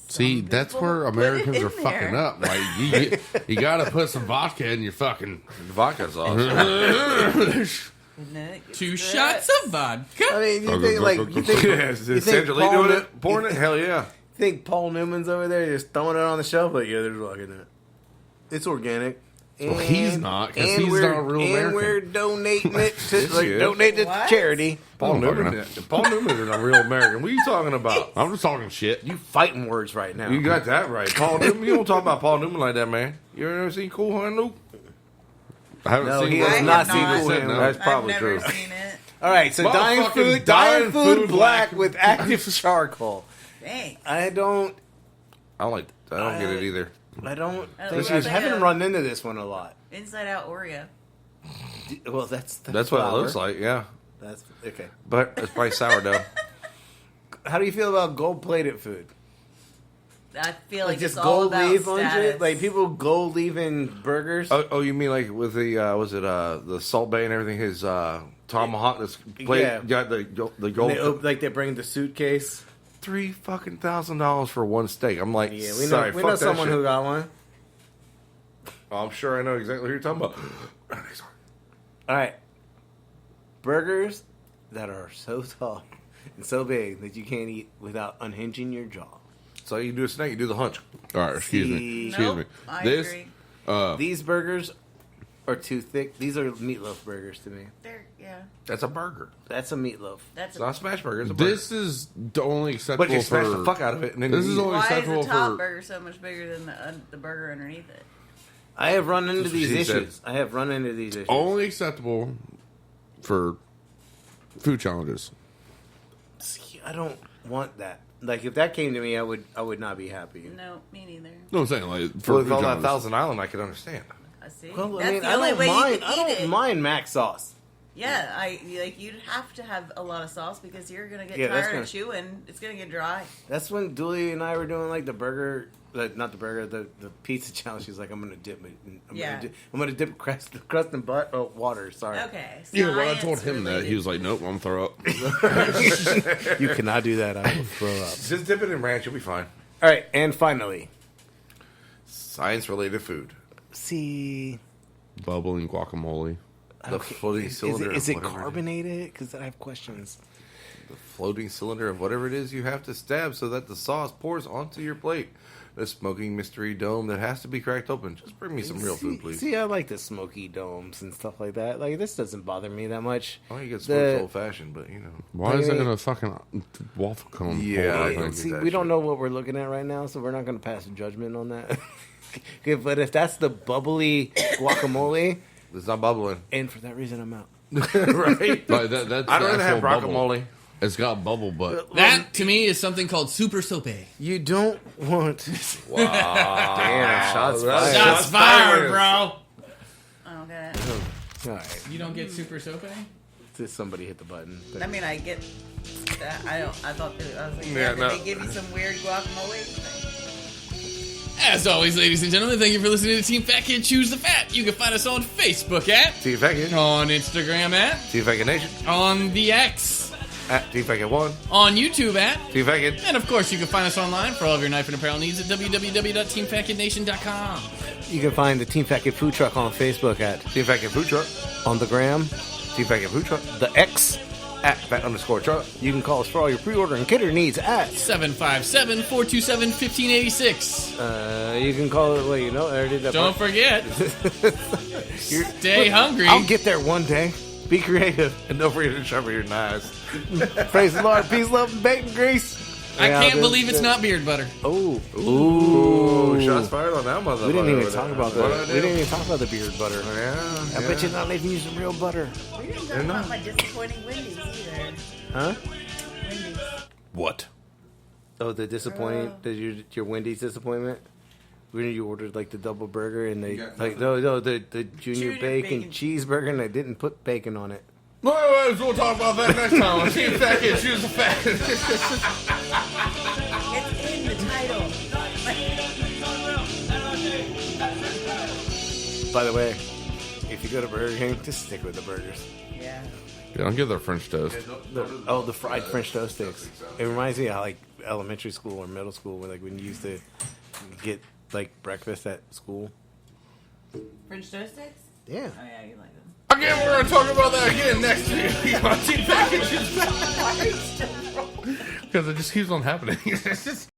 See, Some that's people where put Americans it in are fucking there. up. Like you got to put some vodka in your fucking. Vodka sauce. No, Two it's shots of vodka. I mean, you think like you think, Yes, you is think Sandra Lee Paul doing Nu- it? Pouring it? Hell yeah. think Paul Newman's over there just throwing it on the shelf? Like, yeah, there's vodka in it. It's organic. Well, he's not, 'cause and he's we're- not a real And American. we're donating it to Yes, like he is. donate it What? to charity. Paul I'm fucking Newman. Paul Newman is a real American. What are you talking about? I'm just talking shit. You fighting words right now. You got that right. Paul Newman. You don't talk about Paul Newman like that, man. You ever seen Cool Hand Luke? I haven't No, seen he one. has I not have seen not. Cool Hand Luke. That's I've probably never true. seen it. All right, so dying Motherfucking food food black with active charcoal. Thanks. I don't I don't get it either. I don't think like I haven't it. run into this one a lot. Inside Out Oreo. Well, that's That's what it flour. looks like, yeah. That's okay. But it's probably sourdough. How do you feel about gold-plated food? I feel Like like just it's all gold about leaf on status. shit? Like people gold leaving burgers? Oh, you mean like with the the Salt Bay and everything? His tomahawk that's played, Yeah. got the And gold. they bring the suitcase. $3,000 for one steak. I'm like, Yeah, we sorry, know fuck that someone shit. who got one. Oh, I'm sure I know exactly who you're talking about. All right, burgers that are so tall and so big that you can't eat without unhinging your jaw. So you do a snake, you do the hunch. All right, excuse me. See- Excuse Nope, me. I This agree. These burgers are too thick. These are meatloaf burgers to me. Yeah, That's a burger. That's a meatloaf. that's It's not a smash burger. It's a burger. This is the only acceptable But you smash for. the fuck out of it, and then This you is eat it. only why is acceptable the top for. burger so much bigger than the burger underneath it? I have run into That's what these she said. issues. I have run into these issues. Only acceptable for food challenges. See, I don't want that. Like, if that came to me, I would not be happy. No, me neither. No, I'm saying like for Well, with food all that challenges. Thousand Island, I could understand. I see. Well, That's I mean, the I only don't way mind. you can eat I it. don't mind mac sauce. Yeah, you'd have to have a lot of sauce because you're gonna get Yeah, that's tired gonna- of chewing. It's gonna get dry. That's when Dooley and I were doing like the burger, not the burger, the pizza challenge. She's like, I'm gonna dip it. I'm gonna dip crust and water. Sorry. Okay. Yeah, when I told science him that, related. he was like, "Nope, I'm throw up." You cannot do that. I will throw up. Just dip it in ranch, you'll be fine. All right, and finally, Science-related food. see Bubbling guacamole. The floating cylinder. Is of it whatever carbonated? Because I have questions. The floating cylinder of whatever it is you have to stab so that the sauce pours onto your plate. The smoking mystery dome that has to be cracked open. Just bring me some real food, please. See, I like the smoky domes and stuff like that. Like, this doesn't bother me that much. Oh, you get smoked old-fashioned, but, you know. Why is it in a fucking waffle cone? Yeah, holder I thing? don't See, that we don't shit. know what we're looking at right now, so we're not going to pass a judgment on that. Okay, but if that's the bubbly guacamole, It's not bubbling. and for that reason, I'm out. Right? Like, that's I'd the rather have actual bubble. guacamole. It's got bubble, but That to me is something called super sope. You don't want. Wow. Damn, shots fired. Shots fired, bro. Okay. All right, You don't get super sope? just somebody hit the button. I mean, I get that. I thought I was like, Yeah, did no. they give you some weird guacamole? As always, ladies and gentlemen, thank you for listening to Team Fat Kid Choose the Fat. You can find us on Facebook at, Team Faggot. on Instagram at, Team Faggot Nation. on the X, At Team Faggot 1. on YouTube at, Team Faggot. and of course, you can find us online for all of your knife and apparel needs at www.teamfatkidnation.com. You can find the Team Fat Kid Food Truck on Facebook at Team Faggot Food Truck. on the gram, Team Faggot Food Truck. the X. At Fat_Truck. You can call us for all your pre-order and cater needs at. 757-427-1586. You can call it. Wait, you know, I already did that. Don't part. forget, stay hungry. I'll get there one day. Be creative. And don't forget to sharpen your knives. Praise the Lord. Peace, love, and bacon grease. I Yeah, can't this- believe it's not beard butter. Oh, Ooh, shots fired on that motherfucker. we didn't even over talk there. about What that. I We do? didn't even talk about the beard butter. Yeah. I bet you're not even using real butter. We didn't talk about my disappointing Wendy's either. Huh? Wendy's. what? Oh, the disappointing, your Wendy's disappointment. When you ordered like the double burger and they got like no the junior Junior bacon bacon. cheeseburger and they didn't put bacon on it. Well, we'll talk about that next time on Team Fat Kid Choose the Fat. It's in the title. By the way, if you go to Burger King, just stick with the burgers. Yeah. Yeah, don't give their French toast. The fried French toast sticks. It reminds me of like elementary school or middle school when you used to get like breakfast at school. French toast sticks? Yeah. Oh yeah, you like them. Again, we're going to talk about that again next week on Team Fat Kid Choose the Fat. Because it just keeps on happening. It's just